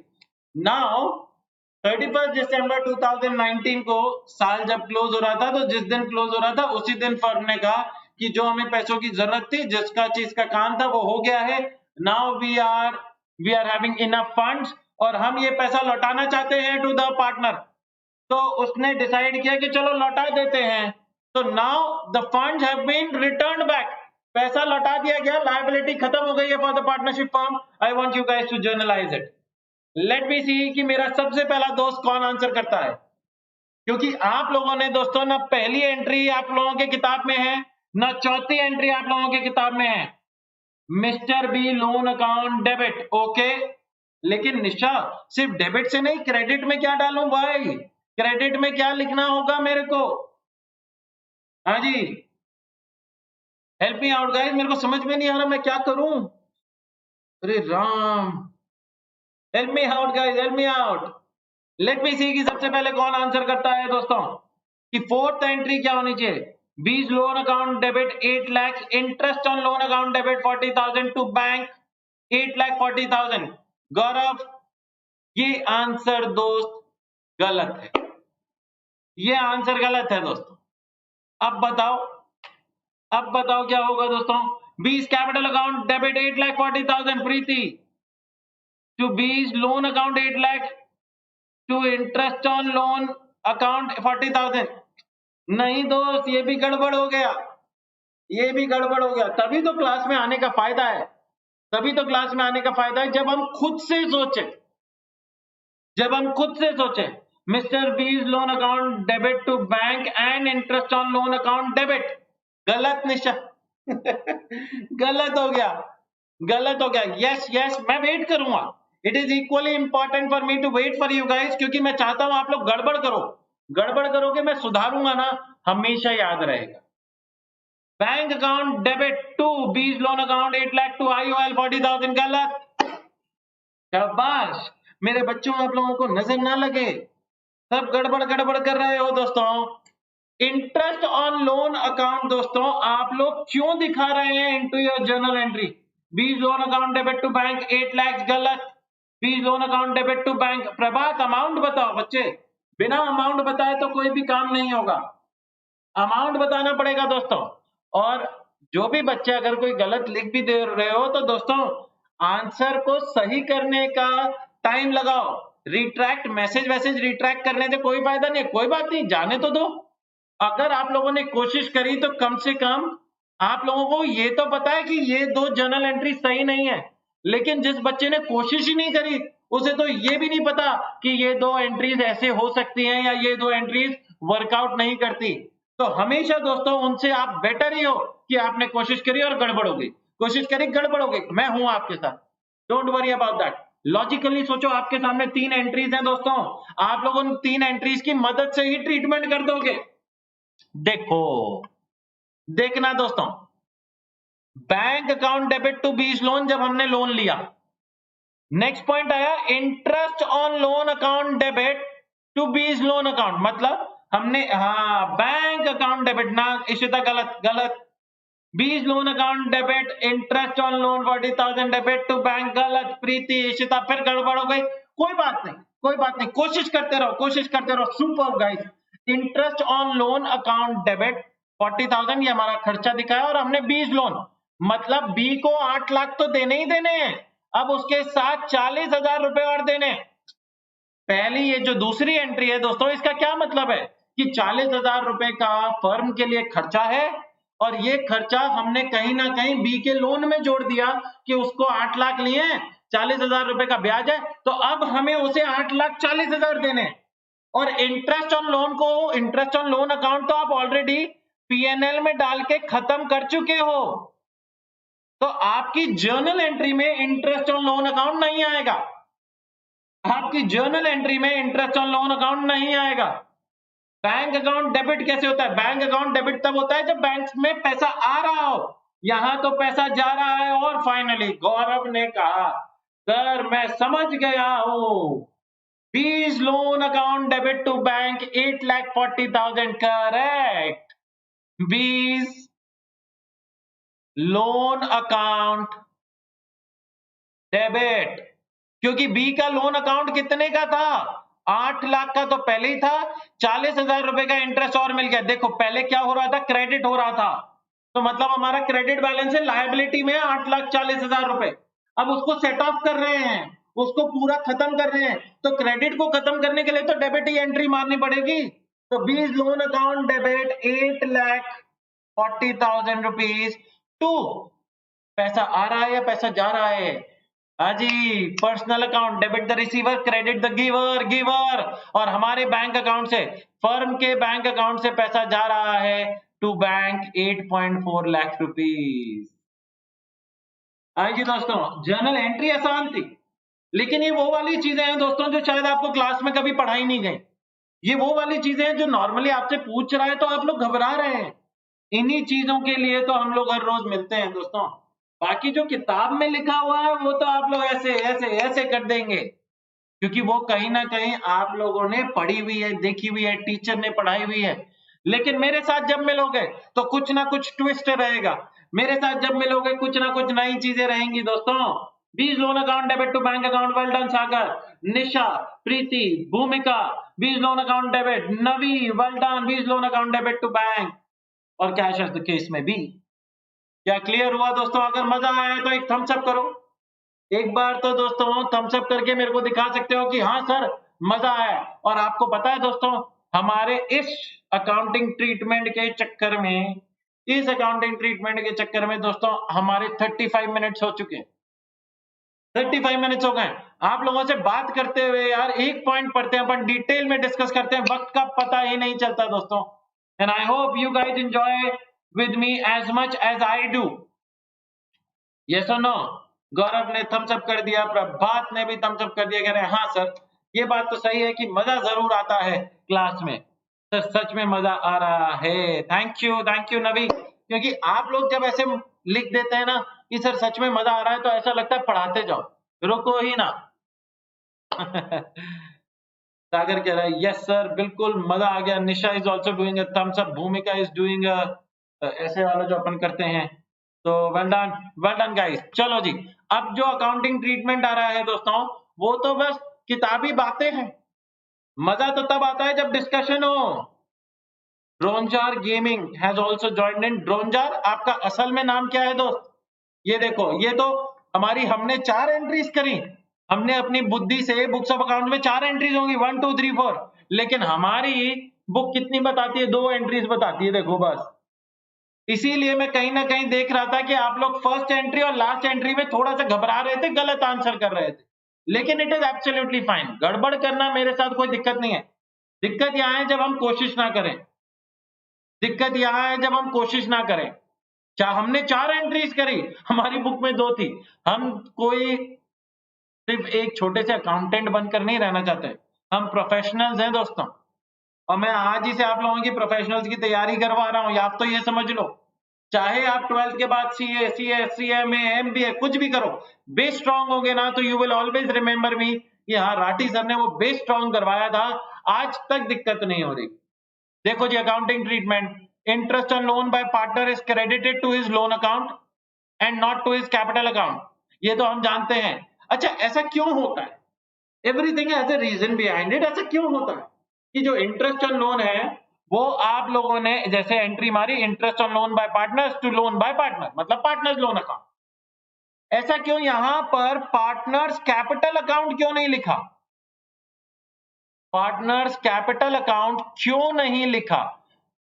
A: नाउ 31 दिसंबर 2019 को साल जब क्लोज हो रहा था, तो जिस दिन क्लोज हो रहा था उसी दिन फर्म ने कहा कि जो हमें पैसों की जरूरत थी, जिसका चीज का काम था, वो हो गया है। Now we are having enough funds, और हम ये पैसा लौटाना चाहते हैं टू द पार्टनर। तो उसने डिसाइड किया कि चलो लौटा देते हैं। तो now the funds have been returned back, पैसा लौटा दिया गया, लायबिलिटी खत्म हो गई है for the partnership firm. I want you guys to journalize it. Let me see कि मेरा सबसे पहला दोस्त कौन आंसर करता है, क्योंकि आप लोगों ने दोस्तों ना पहली एंट्री आप लोगों के किताब में है, ना चौथी एंट्री आप लोगों के किताब में है, mister B loan account debit, okay. लेकिन निशा, सिर्फ डेबिट से नहीं, क्रेडिट में क्या डालूं भाई? क्रेडिट में क्या लिखना होगा मेरे को? हाँ जी, हेल्प मी आउट गाइस, मेरे को समझ में नहीं आ रहा मैं क्या करूं। अरे Ram, help me out guys, help me out. Let me see कि सबसे पहले कौन आंसर करता है दोस्तों, कि फोर्थ एंट्री क्या होनी चाहिए? 20 loan account debit 8 lakh, interest on loan account debit 40,000 to bank 8,40,000। Gaurav, ये आंसर दोस्त गलत है, ये आंसर गलत है दोस्तों। अब बताओ, अब बताओ क्या होगा दोस्तों? 20 capital account debit 8,40,000 Preeti, to 20 loan account 8 lakh, to interest on loan account 40,000। नहीं दोस्त, ये भी गड़बड़ हो गया, ये भी गड़बड़ हो गया। तभी तो क्लास में आने का फायदा है, तभी तो क्लास में आने का फायदा है जब हम खुद से सोचें, जब हम खुद से सोचें। Mister B's loan account debit to bank and interest on loan account debit, गलत निशा गलत हो गया, गलत हो गया। यस यस, मैं वेट करूंगा। It is equally important for me to wait for you guys, क्योंकि मैं चाहता हूं आप लोग गड़बड़ करो, गड़बड़ करोगे मैं सुधारूंगा ना, हमेशा याद रहेगा। Bank account debit to B's loan account 8 lakh to IOL 40,000, गलत। शाबाश मेरे बच्चों, आप लोगों को नजर ना लगे, सब गड़बड़ गड़बड़ कर रहे हो दोस्तों। इंटरेस्ट ऑन लोन अकाउंट दोस्तों आप लोग क्यों दिखा रहे हैं into your journal entry? B's loan account debit to bank 8 lakh, गलत। B's loan account debit to bank, Prabhat amount बताओ बच्चे, बिना अमाउंट बताए तो कोई भी काम नहीं होगा, अमाउंट बताना पड़ेगा दोस्तों। और जो भी बच्चे अगर कोई गलत लिख भी दे रहे हो तो दोस्तों आंसर को सही करने का टाइम लगाओ, रिट्रैक्ट मैसेज वैसेज रिट्रैक्ट करने से कोई फायदा नहीं है, कोई बात नहीं, जाने तो दो। अगर आप लोगों ने कोशिश करी तो कम से कम आप लोगों को ये तो पता है कि ये दो जर्नल एंट्री सही नहीं है, लेकिन जिस बच्चे ने कोशिश ही नहीं करी उसे तो ये भी नहीं पता कि ये दो एंट्रीज ऐसे हो सकती हैं या ये दो एंट्रीज वर्कआउट नहीं करती। तो हमेशा दोस्तों उनसे आप बेटर ही हो कि आपने कोशिश करी और गड़बड़ हो गई, कोशिश करी गड़बड़ हो गई, मैं हूं आपके साथ, don't worry about that. Logically सोचो, आपके सामने 3 एंट्रीज हैं दोस्तों, आप लोग उन 3 एंट्रीज की मदद से ही ट्रीटमेंट कर दोगे। देखो, देखना दोस्तों, bank account debit to B's loan, जब हमने लोन लिया, नेक्स्ट पॉइंट आया interest on loan account debit to B's loan account, मतलब हमने बैंक अकाउंट डेबिट ना, इशिता गलत गलत। B's loan account debit interest on loan 40,000 debit to bank, गलत। प्रीति इशिता फिर गड़बड़ हो गई, कोई बात नहीं, कोई बात नहीं, कोशिश करते रहो, कोशिश करते रहो, super guys. Interest on loan account debit 40,000 ये हमारा खर्चा दिखाया और हमने बीज लोन, मतलब बी को 8 लाख तो देने ही देने हैं, अब उसके साथ 40,000 रुपए और देने। पहली ये जो दूसरी एंट्री है दोस्तों, इसका क्या मतलब है कि 40,000 रुपए का फर्म के लिए खर्चा है और ये खर्चा हमने कहीं ना कहीं बी के लोन में जोड़ दिया कि उसको 8 लाख लिए, 40,000 रुपए का ब्याज है, तो अब हमें उसे 8,40,000 देने। और इंटरेस्ट ऑन लोन को, इंटरेस्ट ऑन लोन अकाउंट तो आप ऑलरेडी पीएनएल में डाल के खत्म कर चुके हो, तो आपकी जर्नल एंट्री में इंटरेस्ट ऑन लोन अकाउंट नहीं आएगा, आपकी जर्नल एंट्री में इंटरेस्ट ऑन लोन अकाउंट नहीं आएगा। बैंक अकाउंट डेबिट कैसे होता है? बैंक अकाउंट डेबिट तब होता है जब बैंक में पैसा आ रहा हो, यहां तो पैसा जा रहा है। और फाइनली गौरव ने कहा सर मैं समझ गया हूं, B's loan account debit to bank 8,40,000, correct. B's loan account debit, क्योंकि बी का लोन अकाउंट कितने का था? 8 लाख का तो पहले ही था, 40,000 रुपए का इंटरेस्ट और मिल गया। देखो पहले क्या हो रहा था, क्रेडिट हो रहा था, तो मतलब हमारा क्रेडिट बैलेंस है लायबिलिटी में 8,40,000 रुपए, अब उसको सेट ऑफ कर रहे हैं, उसको पूरा खत्म कर रहे हैं, तो क्रेडिट को खत्म करने के लिए तो डेबिट ही एंट्री मारनी पड़ेगी। तो B's loan account debit 8,40,000 rupees to, पैसा आ रहा है या पैसा जा रहा है? हाजी, personal account debit the receiver credit the giver, giver. और हमारे बैंक अकाउंट से, फर्म के बैंक अकाउंट से पैसा जा रहा है टू बैंक 8.4 लाख रुपीज। जी दोस्तों, जर्नल एंट्री आसान थी, लेकिन ये वो वाली चीजें हैं दोस्तों जो शायद आपको क्लास में कभी पढ़ाई नहीं गई, ये वो वाली चीजें हैं जो नॉर्मली आपसे पूछ रहा है तो आप लोग घबरा रहे हैं। इन्हीं चीजों के लिए तो हम लोग हर रोज मिलते हैं दोस्तों, बाकी जो किताब में लिखा हुआ है वो तो आप लोग ऐसे ऐसे ऐसे कर देंगे, क्योंकि वो कहीं ना कहीं आप लोगों ने पढ़ी हुई है, देखी हुई है, टीचर ने पढ़ाई हुई है। लेकिन मेरे साथ जब मिलोगे तो कुछ ना कुछ ट्विस्ट रहेगा, मेरे साथ जब मिलोगे कुछ ना कुछ नई चीजें रहेंगी दोस्तों। B's loan account debit to bank account, well done Sagar, Nisha, Preeti, Bhumika, B's loan account debit, Navi, well done, B's loan account debit to bank, और कैश एज द केस में भी। क्या क्लियर हुआ दोस्तों? अगर मजा आया तो एक थम्स अप करो, एक बार तो दोस्तों थम्स अप करके मेरे को दिखा सकते हो कि हाँ सर मजा आया। और आपको पता है दोस्तों, हमारे इस अकाउंटिंग ट्रीटमेंट के चक्कर में दोस्तों हमारे 35 मिनट्स हो चुके हैं। 35 मिनट्स हो गए। आप लोगों से बात करते हुए यार एक पॉइंट पढ़ते हैं, अपन डिटेल में डिस्कस करते हैं, वक्त का पता ही नहीं चलता दोस्तों। And I hope you guys enjoy with me as much as I do. Yes और नो? गौरव ने थम्स अप कर दिया, प्रभात ने भी थम्स अप कर दिया, कह रहे हैं हाँ सर, ये बात तो सही है कि मजा जरूर आता है क्लास में। सर सच में मजा आ रहा है। थैंक यू नवी, क्योंकि आप लोग जब ऐसे लिख देते हैं ना कि सर सच में मजा आ रहा है, तो ऐसा लगता है पढ़ाते जाओ, रुको ही ना। सागर कह रहा है यस सर, बिल्कुल मजा आ गया। Nisha is also doing a thumbs up, Bhumika is doing ऐसे वाला जो अपन करते हैं। तो वेल डन गाइस। चलो जी, अब जो अकाउंटिंग ट्रीटमेंट आ रहा है दोस्तों, वो तो बस किताबी बातें हैं। मजा तो तब आता है जब डिस्कशन हो। Dronejar gaming has also joined in. Dronejar आपका असल में नाम क्या है दोस्त? ये देखो, ये तो हमने 4 एंट्रीज करी। हमने अपनी बुद्धि से बुक्स ऑफ अकाउंट में 4 एंट्रीज होंगी, 1 2 3 4, लेकिन हमारी बुक कितनी बताती है? 2 एंट्रीज बताती है, देखो बस। इसीलिए मैं कहीं ना कहीं देख रहा था कि आप लोग फर्स्ट एंट्री और लास्ट एंट्री में थोड़ा सा घबरा रहे थे, गलत आंसर कर रहे थे, लेकिन इट इज एब्सोल्युटली फाइन। गड़बड़ करना मेरे साथ कोई दिक्कत नहीं है। दिक्कत यहां है जब हम कोशिश ना करें। दिक्कत यहां है जब हम कोशिश ना करें। हमने 4 एंट्रीज करी, हमारी बुक में 2 थी। हम कोई सिर्फ एक छोटे से अकाउंटेंट बनकर नहीं रहना चाहते, हम प्रोफेशनल्स हैं दोस्तों। और मैं आज ही से आप लोगों की प्रोफेशनल्स की तैयारी करवा रहा हूं, आप तो ये समझ लो, चाहे आप 12th के बाद सीए, सीएस, सीएमए, एमबीए कुछ भी करो, बेस स्ट्रांग होगे ना तो यू विल ऑलवेज रिमेंबर मी कि हाँ राठी सर ने वो बेस स्ट्रांग करवाया था, आज तक दिक्कत नहीं हो रही। देखो जी, accounting treatment, interest on loan by partner is credited to his loan account and not to his capital account, ये तो हम जानते हैं। अच्छा, ऐसा क्यों होता है? Everything has a reason behind it. ऐसा क्यों होता है कि जो इंटरेस्ट ऑन लोन है वो आप लोगों ने जैसे एंट्री मारी, interest on loan by partners to loan by partner, मतलब पार्टनर्स लोन अकाउंट, ऐसा क्यों यहां पर पार्टनर्स कैपिटल अकाउंट क्यों नहीं लिखा? पार्टनर्स कैपिटल अकाउंट क्यों नहीं लिखा?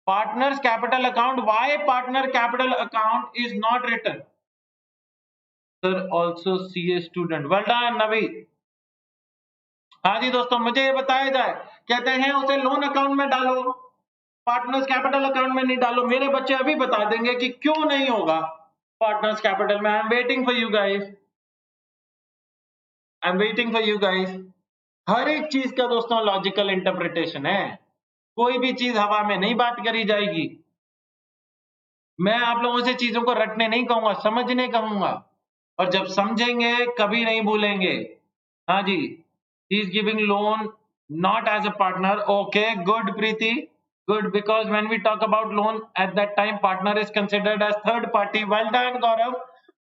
A: Partners capital account, why partner capital account is not written? Sir also CA student, well done Navi. हाँ जी दोस्तों, मुझे ये बताया जाए, कहते हैं उसे लोन अकाउंट में डालो, पार्टनर्स कैपिटल अकाउंट में नहीं डालो। मेरे बच्चे अभी बता देंगे कि क्यों नहीं होगा पार्टनर्स कैपिटल में। I am waiting for you guys, I am waiting for you guys. हर एक चीज का दोस्तों लॉजिकल इंटरप्रिटेशन है, कोई भी चीज हवा में नहीं बात करी जाएगी। मैं आप लोगों से चीजों को रटने नहीं कहूंगा, समझने कहूंगा, और जब समझेंगे कभी नहीं भूलेंगे। हाँ जी, he is giving loan not as a partner. Okay, good Preeti, good, because when we talk about loan at that time partner is considered as third party. Well done Gaurav,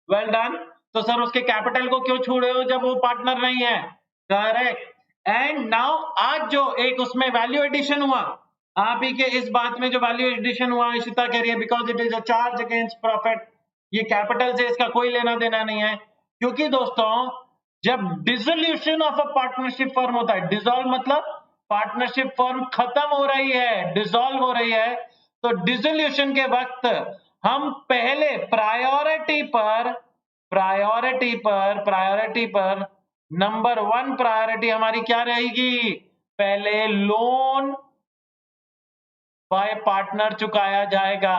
A: well done. तो sir उसके capital को क्यों छोड़े हो जब वो partner नहीं है? करेक्ट। एंड नाउ आज जो एक उसमें वैल्यू एडिशन हुआ, आप ही के इस बात में जो वैल्यू एडिशन हुआ, इशिता कह रही है because it is a charge against profit, ये कैपिटल से इसका कोई लेना देना नहीं है। क्योंकि दोस्तों जब dissolution of a partnership firm होता है, डिसॉल्व मतलब पार्टनरशिप फर्म खत्म हो रही है, डिसॉल्व हो रही है, तो डिसोल्यूशन के वक्त हम पहले प्रायोरिटी पर नंबर 1 प्रायोरिटी हमारी क्या रहेगी? पहले लोन बाय पार्टनर चुकाया जाएगा।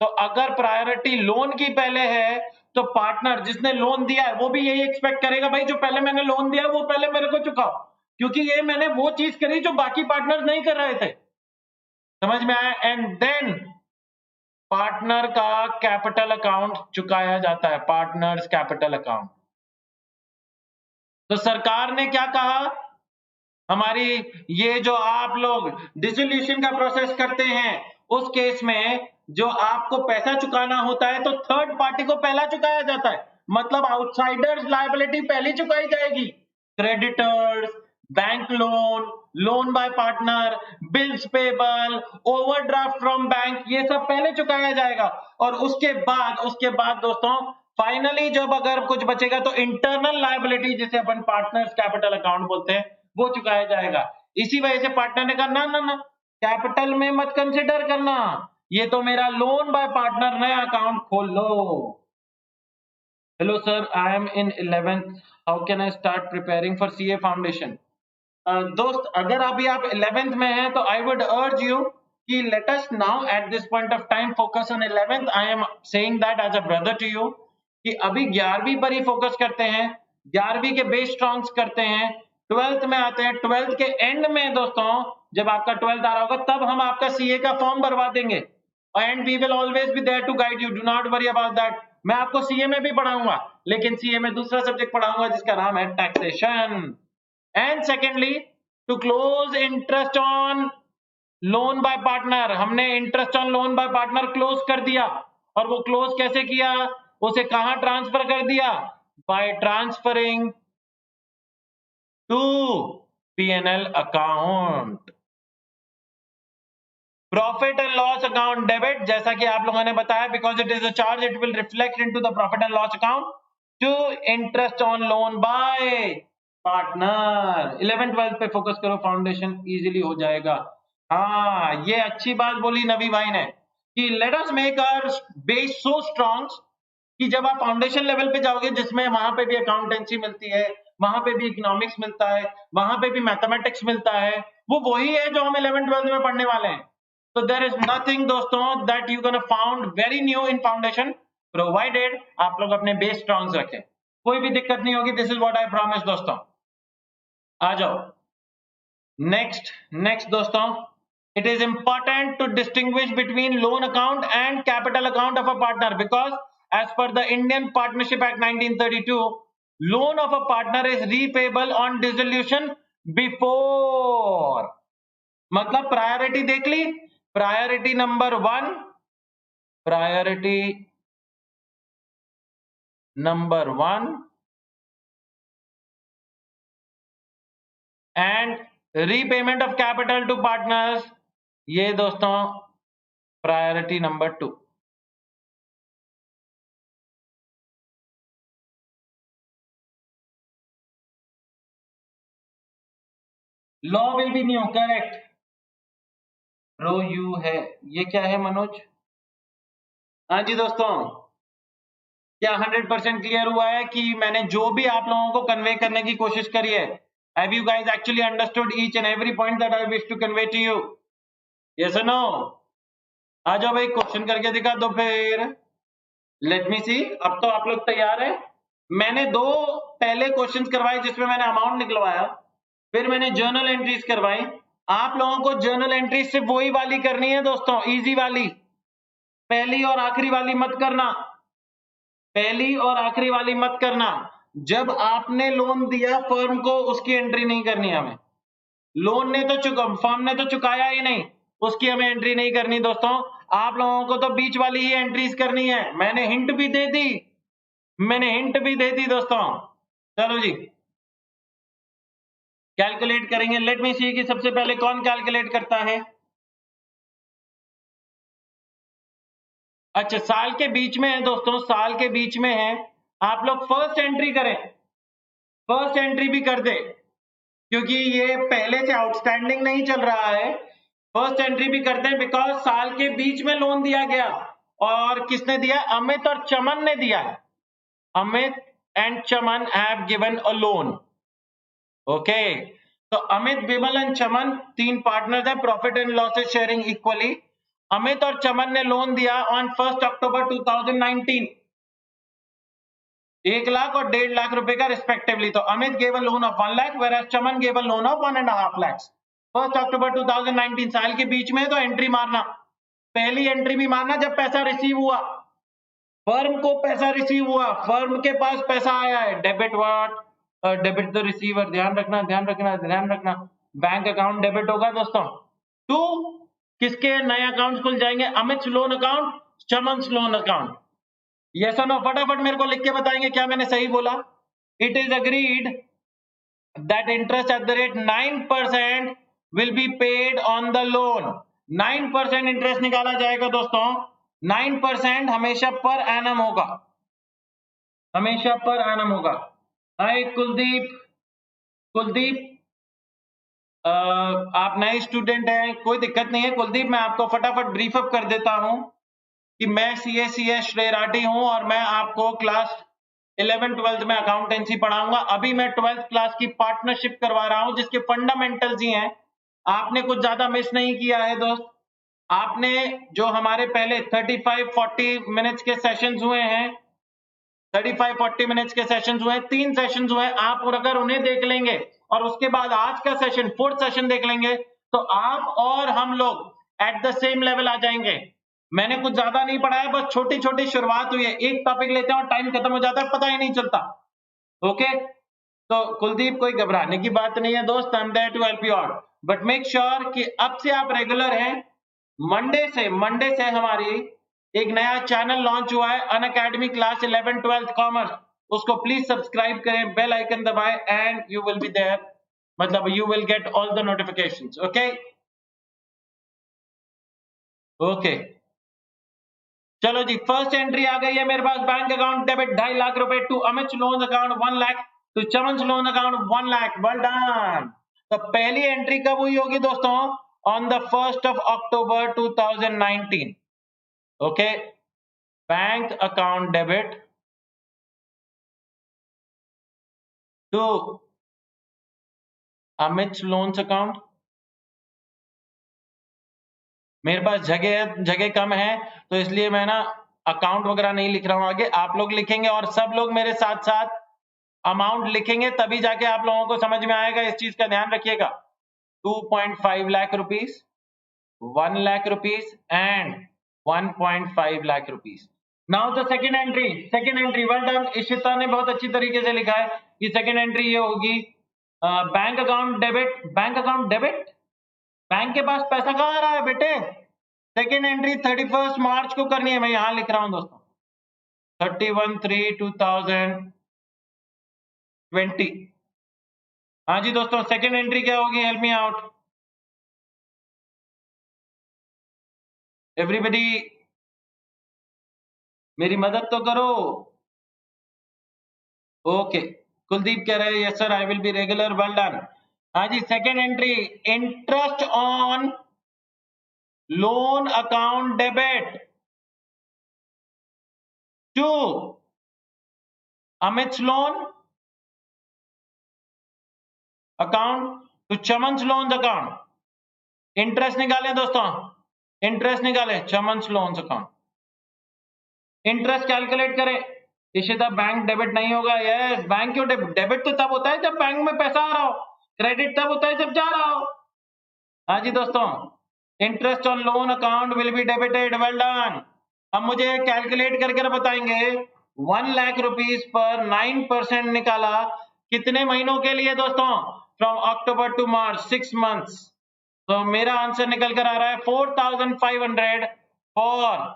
A: तो अगर प्रायोरिटी लोन की पहले है तो पार्टनर जिसने लोन दिया है वो भी यही एक्सपेक्ट करेगा, भाई जो पहले मैंने लोन दिया वो पहले मेरे को चुकाओ, क्योंकि ये मैंने वो चीज करी जो बाकी पार्टनर्स नहीं कर रहे थे। समझ में आया? एंड देन पार्टनर का कैपिटल अकाउंट चुकाया जाता है, पार्टनर्स कैपिटल अकाउंट। तो सरकार ने क्या कहा, हमारी ये जो आप लोग डिसोल्यूशन का प्रोसेस करते हैं उस केस में जो आपको पैसा चुकाना होता है तो थर्ड पार्टी को पहला चुकाया जाता है, मतलब आउटसाइडर्स लायबिलिटी पहले चुकाई जाएगी। Creditors, bank loan, loan by partner, bills payable, overdraft from bank, ये सब पहले चुकाया जाएगा। और उसके बाद दोस्तों फाइनली जब अगर कुछ बचेगा तो इंटरनल लायबिलिटी जिसे अपन पार्टनर्स कैपिटल अकाउंट बोलते हैं वो चुकाया जाएगा। इसी वजह से पार्टनर ने कहा ना ना ना, कैपिटल में मत कंसिडर करना, ये तो मेरा लोन बाय पार्टनर, नया अकाउंट खोल लो। Hello sir, I am in 11th, how can I start preparing for CA foundation? दोस्त, अगर अभी आप 11th में हैं तो आई वुड अर्ज यू कि let us now at this point of time focus on 11th। I am saying that as a brother to you कि अभी 11वीं पर ही फोकस करते हैं, 11वीं के बेस स्ट्रॉन्ग्स करते हैं, 12th में आते हैं। 12th के एंड में दोस्तों, जब आपका 12th आ रहा होगा तब हम आपका सीए का फॉर्म भरवा देंगे, and we will always be there to guide you, do not worry about that. मैं आपको सीए में भी पढ़ाऊंगा, लेकिन सीए में दूसरा सब्जेक्ट पढ़ाऊंगा जिसका नाम है taxation. And secondly, to close interest on loan by partner, हमने interest on loan by partner close कर दिया। और वो क्लोज कैसे किया, उसे कहां ट्रांसफर कर दिया? By transferring to PNL account, profit and loss account debit, जैसा कि आप लोगों ने बताया, because it is a charge it will reflect into the profit and loss account to interest on loan by partner. 11th-12th पे focus करो, foundation easily हो जाएगा। हाँ, ये अच्छी बात बोली नवी भाई ने कि let us make our base so strong कि जब आप फाउंडेशन लेवल पे जाओगे, जिसमें वहां पे भी अकाउंटेंसी मिलती है, वहां पे भी इकोनॉमिक्स मिलता है, वहां पे भी मैथमेटिक्स मिलता है, वो वही है जो हम 11th-12th में पढ़ने वाले हैं। तो देयर इज नथिंग दोस्तों that you gonna found very new in foundation, provided आप लोग अपने बेस स्ट्रॉन्ग रखें, कोई भी दिक्कत नहीं होगी। This is what I promise दोस्तों। आ जाओ नेक्स्ट दोस्तों, it is important to distinguish between loan account and capital account of a partner, because as per the Indian Partnership Act 1932, loan of a partner is repayable on dissolution before, मतलब priority देख ली, priority number 1, priority number 1 and repayment of capital to partners, ये दोस्तों priority number 2। Law will be new, correct. रो यू है, ये क्या है मनोज? हाँ जी दोस्तों, क्या 100% क्लियर हुआ है कि मैंने जो भी आप लोगों को कन्वे करने की कोशिश करी है? Have you guys actually understood each and every point that I wish to convey to you? Yes और नो? आ जाओ भाई, क्वेश्चन करके दिखा दो फिर। लेट मी सी, अब तो आप लोग तैयार है। मैंने 2 पहले क्वेश्चंस करवाए जिसमें मैंने अमाउंट निकलवाया, फिर मैंने जर्नल एंट्रीज करवाई। आप लोगों को जर्नल एंट्रीज सिर्फ वही वाली करनी है दोस्तों, इजी वाली, पहली और आखिरी वाली मत करना, पहली और आखिरी वाली मत करना। जब आपने लोन दिया फर्म को, उसकी एंट्री नहीं करनी हमें। लोन ने तो फर्म ने तो चुकाया ही नहीं, उसकी हमें एंट्री नहीं करनी दोस्तों। आप लोगों को तो बीच वाली ही एंट्रीज करनी है। मैंने हिंट भी दे दी, मैंने हिंट भी दे दी दोस्तों। चलो जी, कैलकुलेट करेंगे। लेट मी सी कि सबसे पहले कौन कैलकुलेट करता है। अच्छा, साल के बीच में है दोस्तों, साल के बीच में है। आप लोग फर्स्ट एंट्री करें, फर्स्ट एंट्री भी कर दे, क्योंकि ये पहले से आउटस्टैंडिंग नहीं चल रहा है। फर्स्ट एंट्री भी करते हैं, बिकॉज साल के बीच में लोन दिया गया। और किसने दिया? अमित और चमन ने दिया है। Amit and Chaman have given a loan. Okay, तो अमित, विमल एंड चमन 3 पार्टनर्स हैं, profit and losses sharing equally. Amit और चमन ने लोन दिया ऑन 1 अक्टूबर 2019, 1 लाख और 1.5 लाख रुपए का रिस्पेक्टिवली। तो Amit gave a loan of 1 lakh, whereas Chaman gave a loan of 1.5 lakh. 1 अक्टूबर 2019, साल के बीच में, तो एंट्री मारना। पहली एंट्री भी मारना जब पैसा रिसीव हुआ, फर्म को पैसा रिसीव हुआ, फर्म के पास पैसा आया है। Debit what? Debit the receiver, ध्यान रखना ध्यान रखना ध्यान रखना। बैंक अकाउंट डेबिट होगा दोस्तों। 2, किसके नए अकाउंट खुल जाएंगे? Amit loan account, Chaman loan account. Yes और नो? फटाफट मेरे को लिख के बताएंगे क्या मैंने सही बोला। It is agreed that interest at the rate 9% will be paid on the loan। 9% interest निकाला जाएगा दोस्तों। 9% हमेशा पर एनम होगा, हमेशा पर एनम होगा। हाय कुलदीप, कुलदीप आप नए स्टूडेंट हैं, कोई दिक्कत नहीं है कुलदीप, मैं आपको फटाफट ब्रीफ अप कर देता हूं कि मैं CA श्रेय राठी हूं और मैं आपको क्लास 11th-12th में अकाउंटेंसी पढ़ाऊंगा। अभी मैं 12th क्लास की पार्टनरशिप करवा रहा हूं जिसके फंडामेंटल्स ही हैं। आपने कुछ ज्यादा मिस नहीं किया है दोस्त। आपने जो हमारे पहले 35-40 मिनट्स के सेशंस हुए हैं, 35-40 मिनट्स के सेशंस हुए, 3 सेशंस हुए, आप और अगर उन्हें देख लेंगे और उसके बाद आज का सेशन 4th सेशन देख लेंगे तो आप और हम लोग एट द सेम लेवल आ जाएंगे। मैंने कुछ ज्यादा नहीं पढ़ाया, बस छोटी छोटी शुरुआत हुई है। एक टॉपिक लेते हैं और टाइम खत्म हो जाता है, पता ही नहीं चलता। ओके, तो कुलदीप कोई घबराने की बात नहीं है दोस्त, I am there to help you out, but make sure कि अब से आप रेगुलर हैं। मंडे से हमारी एक नया चैनल लॉन्च हुआ है, अनअकैडमी क्लास 11th-12th कॉमर्स। उसको प्लीज सब्सक्राइब करें, बेल आइकन दबाएं and you will be there, मतलब you will get all the notifications. Okay okay, चलो जी, फर्स्ट एंट्री आ गई है मेरे पास। बैंक अकाउंट डेबिट 2.5 लाख रुपए to Amit loan account 1 lakh to Chaman loan account 1 lakh. Well done. तो पहली एंट्री कब हुई होगी दोस्तों? On the 1st of October 2019। Okay, bank account debit to Amit loans account. मेरे पास जगह कम है तो इसलिए मैं ना अकाउंट वगैरह नहीं लिख रहा हूं आगे, आप लोग लिखेंगे और सब लोग मेरे साथ साथ अमाउंट लिखेंगे, तभी जाके आप लोगों को समझ में आएगा। इस चीज का ध्यान रखिएगा। 2.5 lakh rupees, 1 lakh rupees and 1.5 lakh rupees. Now the second entry well done. Ishita ने बहुत अच्छी तरीके से लिखा है कि सेकंड एंट्री ये होगी bank account debit. Bank account debit, bank के पास पैसा कहाँ आ रहा है बेटे? सेकेंड एंट्री 31 मार्च को करनी है, मैं यहां लिख रहा हूं दोस्तों, 31/3/2020। हाँ जी दोस्तों, सेकेंड एंट्री क्या होगी? हेल्प मी आउट एवरीबडी, मेरी मदद तो करो। ओके, कुलदीप कह रहे हैं yes sir, I will be regular. Well done. हाँ जी, second entry, interest on loan account debit to Amit loan account to Chaman loan account. Interest निकालें दोस्तों, इंटरेस्ट निकालें Chaman loan account. Interest calculate करें। इशिता बैंक डेबिट नहीं होगा। यस, बैंक क्यों debit? Debit तो तब होता है जब बैंक में पैसा आ रहा हो, क्रेडिट तब होता है जब जा रहा हो। हाँ जी दोस्तों, interest on loan account will be debited. Well done. अब मुझे कैलकुलेट करके बताएंगे 1 लाख रुपीस पर 9% निकाला कितने महीनों के लिए दोस्तों? From October to March, 6 months. तो मेरा आंसर निकल कर आ रहा है 4500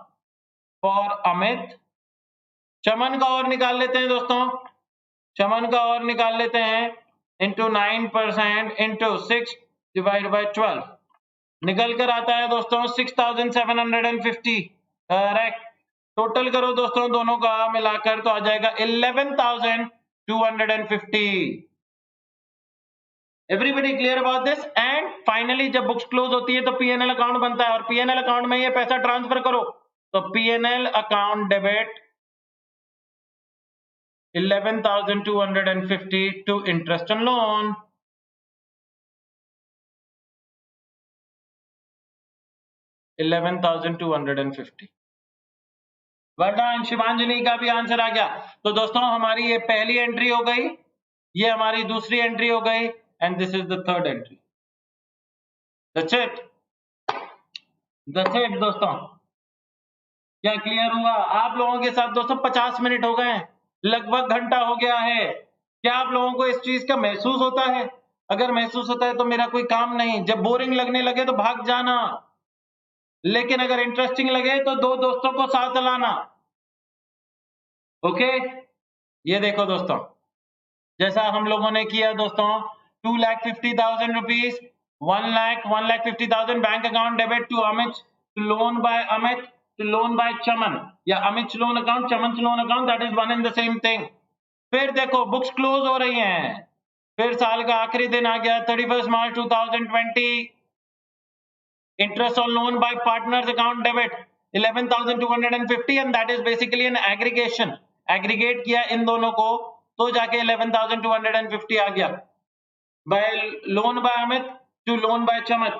A: फॉर अमित। चमन का और निकाल लेते हैं दोस्तों, चमन का और निकाल लेते हैं, इंटू 9% इंटू 6 डिवाइड बाय 12 निकल कर आता है दोस्तों 6750। करेक्ट। टोटल करो दोस्तों दोनों का मिलाकर तो आ जाएगा 11,250। Everybody clear about this? And finally जब बुक्स क्लोज होती है तो पीएनएल अकाउंट बनता है और पीएनएल अकाउंट में ये पैसा ट्रांसफर करो। तो PNL account debit 11,250 to interest and loan. $11,250। Shivanjali का भी आंसर आ गया। तो दोस्तों हमारी ये पहली एंट्री हो गई, ये हमारी दूसरी एंट्री हो गई and this is the third entry. That's it, that's it दोस्तों। क्या क्लियर हुआ आप लोगों के साथ दोस्तों? 50 मिनट हो गए, लगभग घंटा हो गया है। क्या आप लोगों को इस चीज का महसूस होता है? अगर महसूस होता है तो मेरा कोई काम नहीं। जब बोरिंग लगने लगे तो भाग जाना, लेकिन अगर इंटरेस्टिंग लगे तो 2 दोस्तों को साथ लाना। ओके, ये देखो दोस्तों, जैसा हम लोगों ने किया दोस्तों, 2,50,000 rupees, 1,50,000 bank account debit to Amit, loan by Amit, loan by Chaman, या Amit loan account, Chaman loan account, that is one and the same thing. फिर देखो बुक्स क्लोज हो रही हैं, फिर साल का आखिरी दिन आ गया 31 मार्च 2020, interest on loan by partners account debit 11,250 and that is basically an aggregation, aggregate किया इन दोनों को तो जाके 11,250 आ गया। by loan by Amit to loan by Chaman,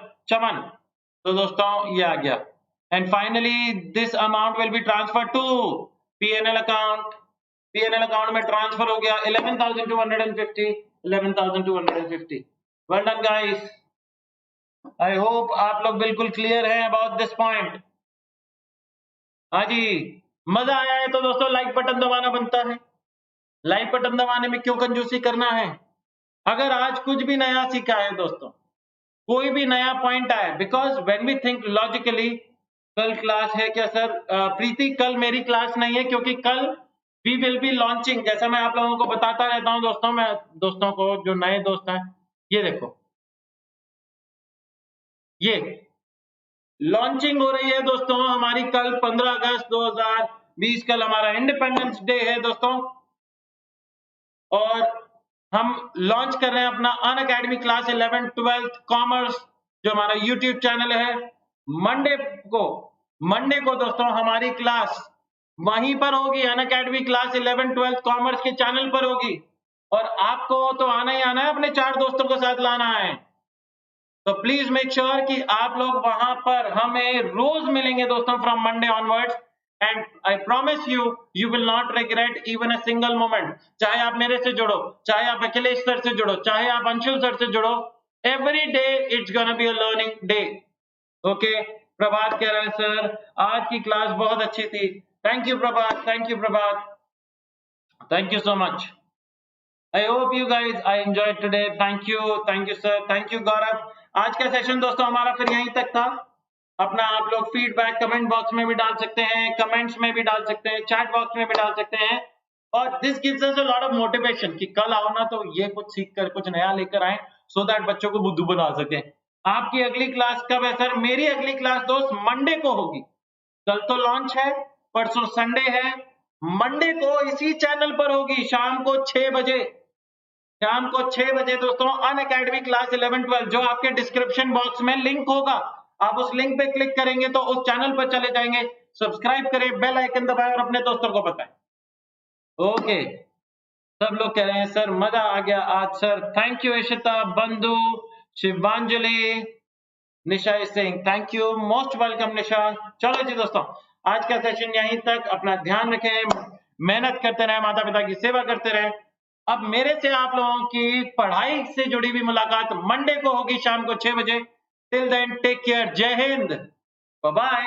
A: तो दोस्तों ये आ गया। and finally this amount will be transferred to P&L account, P&L account में ट्रांसफर हो गया 11,250। well done guys, I hope आप लोग बिल्कुल क्लियर हैं about this point। हाँ जी, मजा आया है तो दोस्तों लाइक बटन दबाना बनता है। लाइक बटन दबाने में क्यों कंजूसी करना है? अगर आज कुछ भी नया सीखा है दोस्तों, कोई भी नया पॉइंट आया, because when we think logically, कल क्लास है क्या सर? प्रीति कल मेरी क्लास नहीं है क्योंकि कल वी विल बी लॉन्चिंग, जैसा मैं आप लोगों को बताता रहता हूं दोस्तों, मैं दोस्तों को जो नए दोस्त हैं, ये देखो, ये लॉन्चिंग हो रही है दोस्तों हमारी कल 15 अगस्त 2020, कल हमारा इंडिपेंडेंस डे है दोस्तों, और हम लॉन्च कर रहे हैं अपना Unacademy class 11th 12th commerce, जो हमारा यूट्यूब चैनल है। मंडे को दोस्तों हमारी क्लास वहीं पर होगी, Unacademy class 11th 12th commerce के चैनल पर होगी, और आपको तो आना ही आना है, अपने 4 दोस्तों को साथ लाना है। तो प्लीज मेक श्योर कि आप लोग वहां पर हमें रोज मिलेंगे दोस्तों from Monday onwards, and I promise you, you will not regret even a single moment. चाहे आप मेरे से जुड़ो, चाहे आप अखिलेश सर से जुड़ो, चाहे आप अंशुल सर से जुड़ो, every day it's gonna be a learning day. Okay, Prabhat कह रहे हैं सर आज की क्लास बहुत अच्छी थी। Thank you Prabhat, thank you Prabhat, thank you so much. I hope you guys I enjoyed today. Thank you sir, thank you गौरव। आज का सेशन दोस्तों हमारा फिर यहीं तक था। अपना आप लोग फीडबैक कमेंट बॉक्स में भी डाल सकते हैं, कमेंट्स में भी डाल सकते हैं, चैट बॉक्स में भी डाल सकते हैं, और this gives us a lot of motivation कि कल आओ ना तो ये कुछ सीख कर कुछ नया लेकर आए, सो दैट बच्चों को बुद्धू बना सके। आपकी अगली क्लास कब है सर? मेरी अगली क्लास दोस्त मंडे को होगी। कल तो लॉन्च है, परसों संडे है, मंडे को इसी चैनल पर होगी शाम को 6 बजे। शाम को 6 बजे दोस्तों अनअकैडमी क्लास 11 12, जो आपके डिस्क्रिप्शन बॉक्स में लिंक होगा, आप उस लिंक पे क्लिक करेंगे तो उस चैनल पर चले जाएंगे। सब्सक्राइब करें, बेल आइकन दबाएं और अपने दोस्तों को बताएं। ओके, सब लोग कह रहे हैं सर मजा आ गया आज sir. Thank you Ishita, Bandhu, Shivanjali, Nisha Singh, thank you, most welcome Nisha. चलो जी दोस्तों, आज का सेशन यहीं तक। अपना ध्यान रखें, मेहनत करते रहे, माता पिता की सेवा करते रहे। अब मेरे से आप लोगों की पढ़ाई से जुड़ी हुई मुलाकात मंडे को होगी शाम को 6 बजे। टिल देन टेक केयर, जय हिंद, बाय बाय।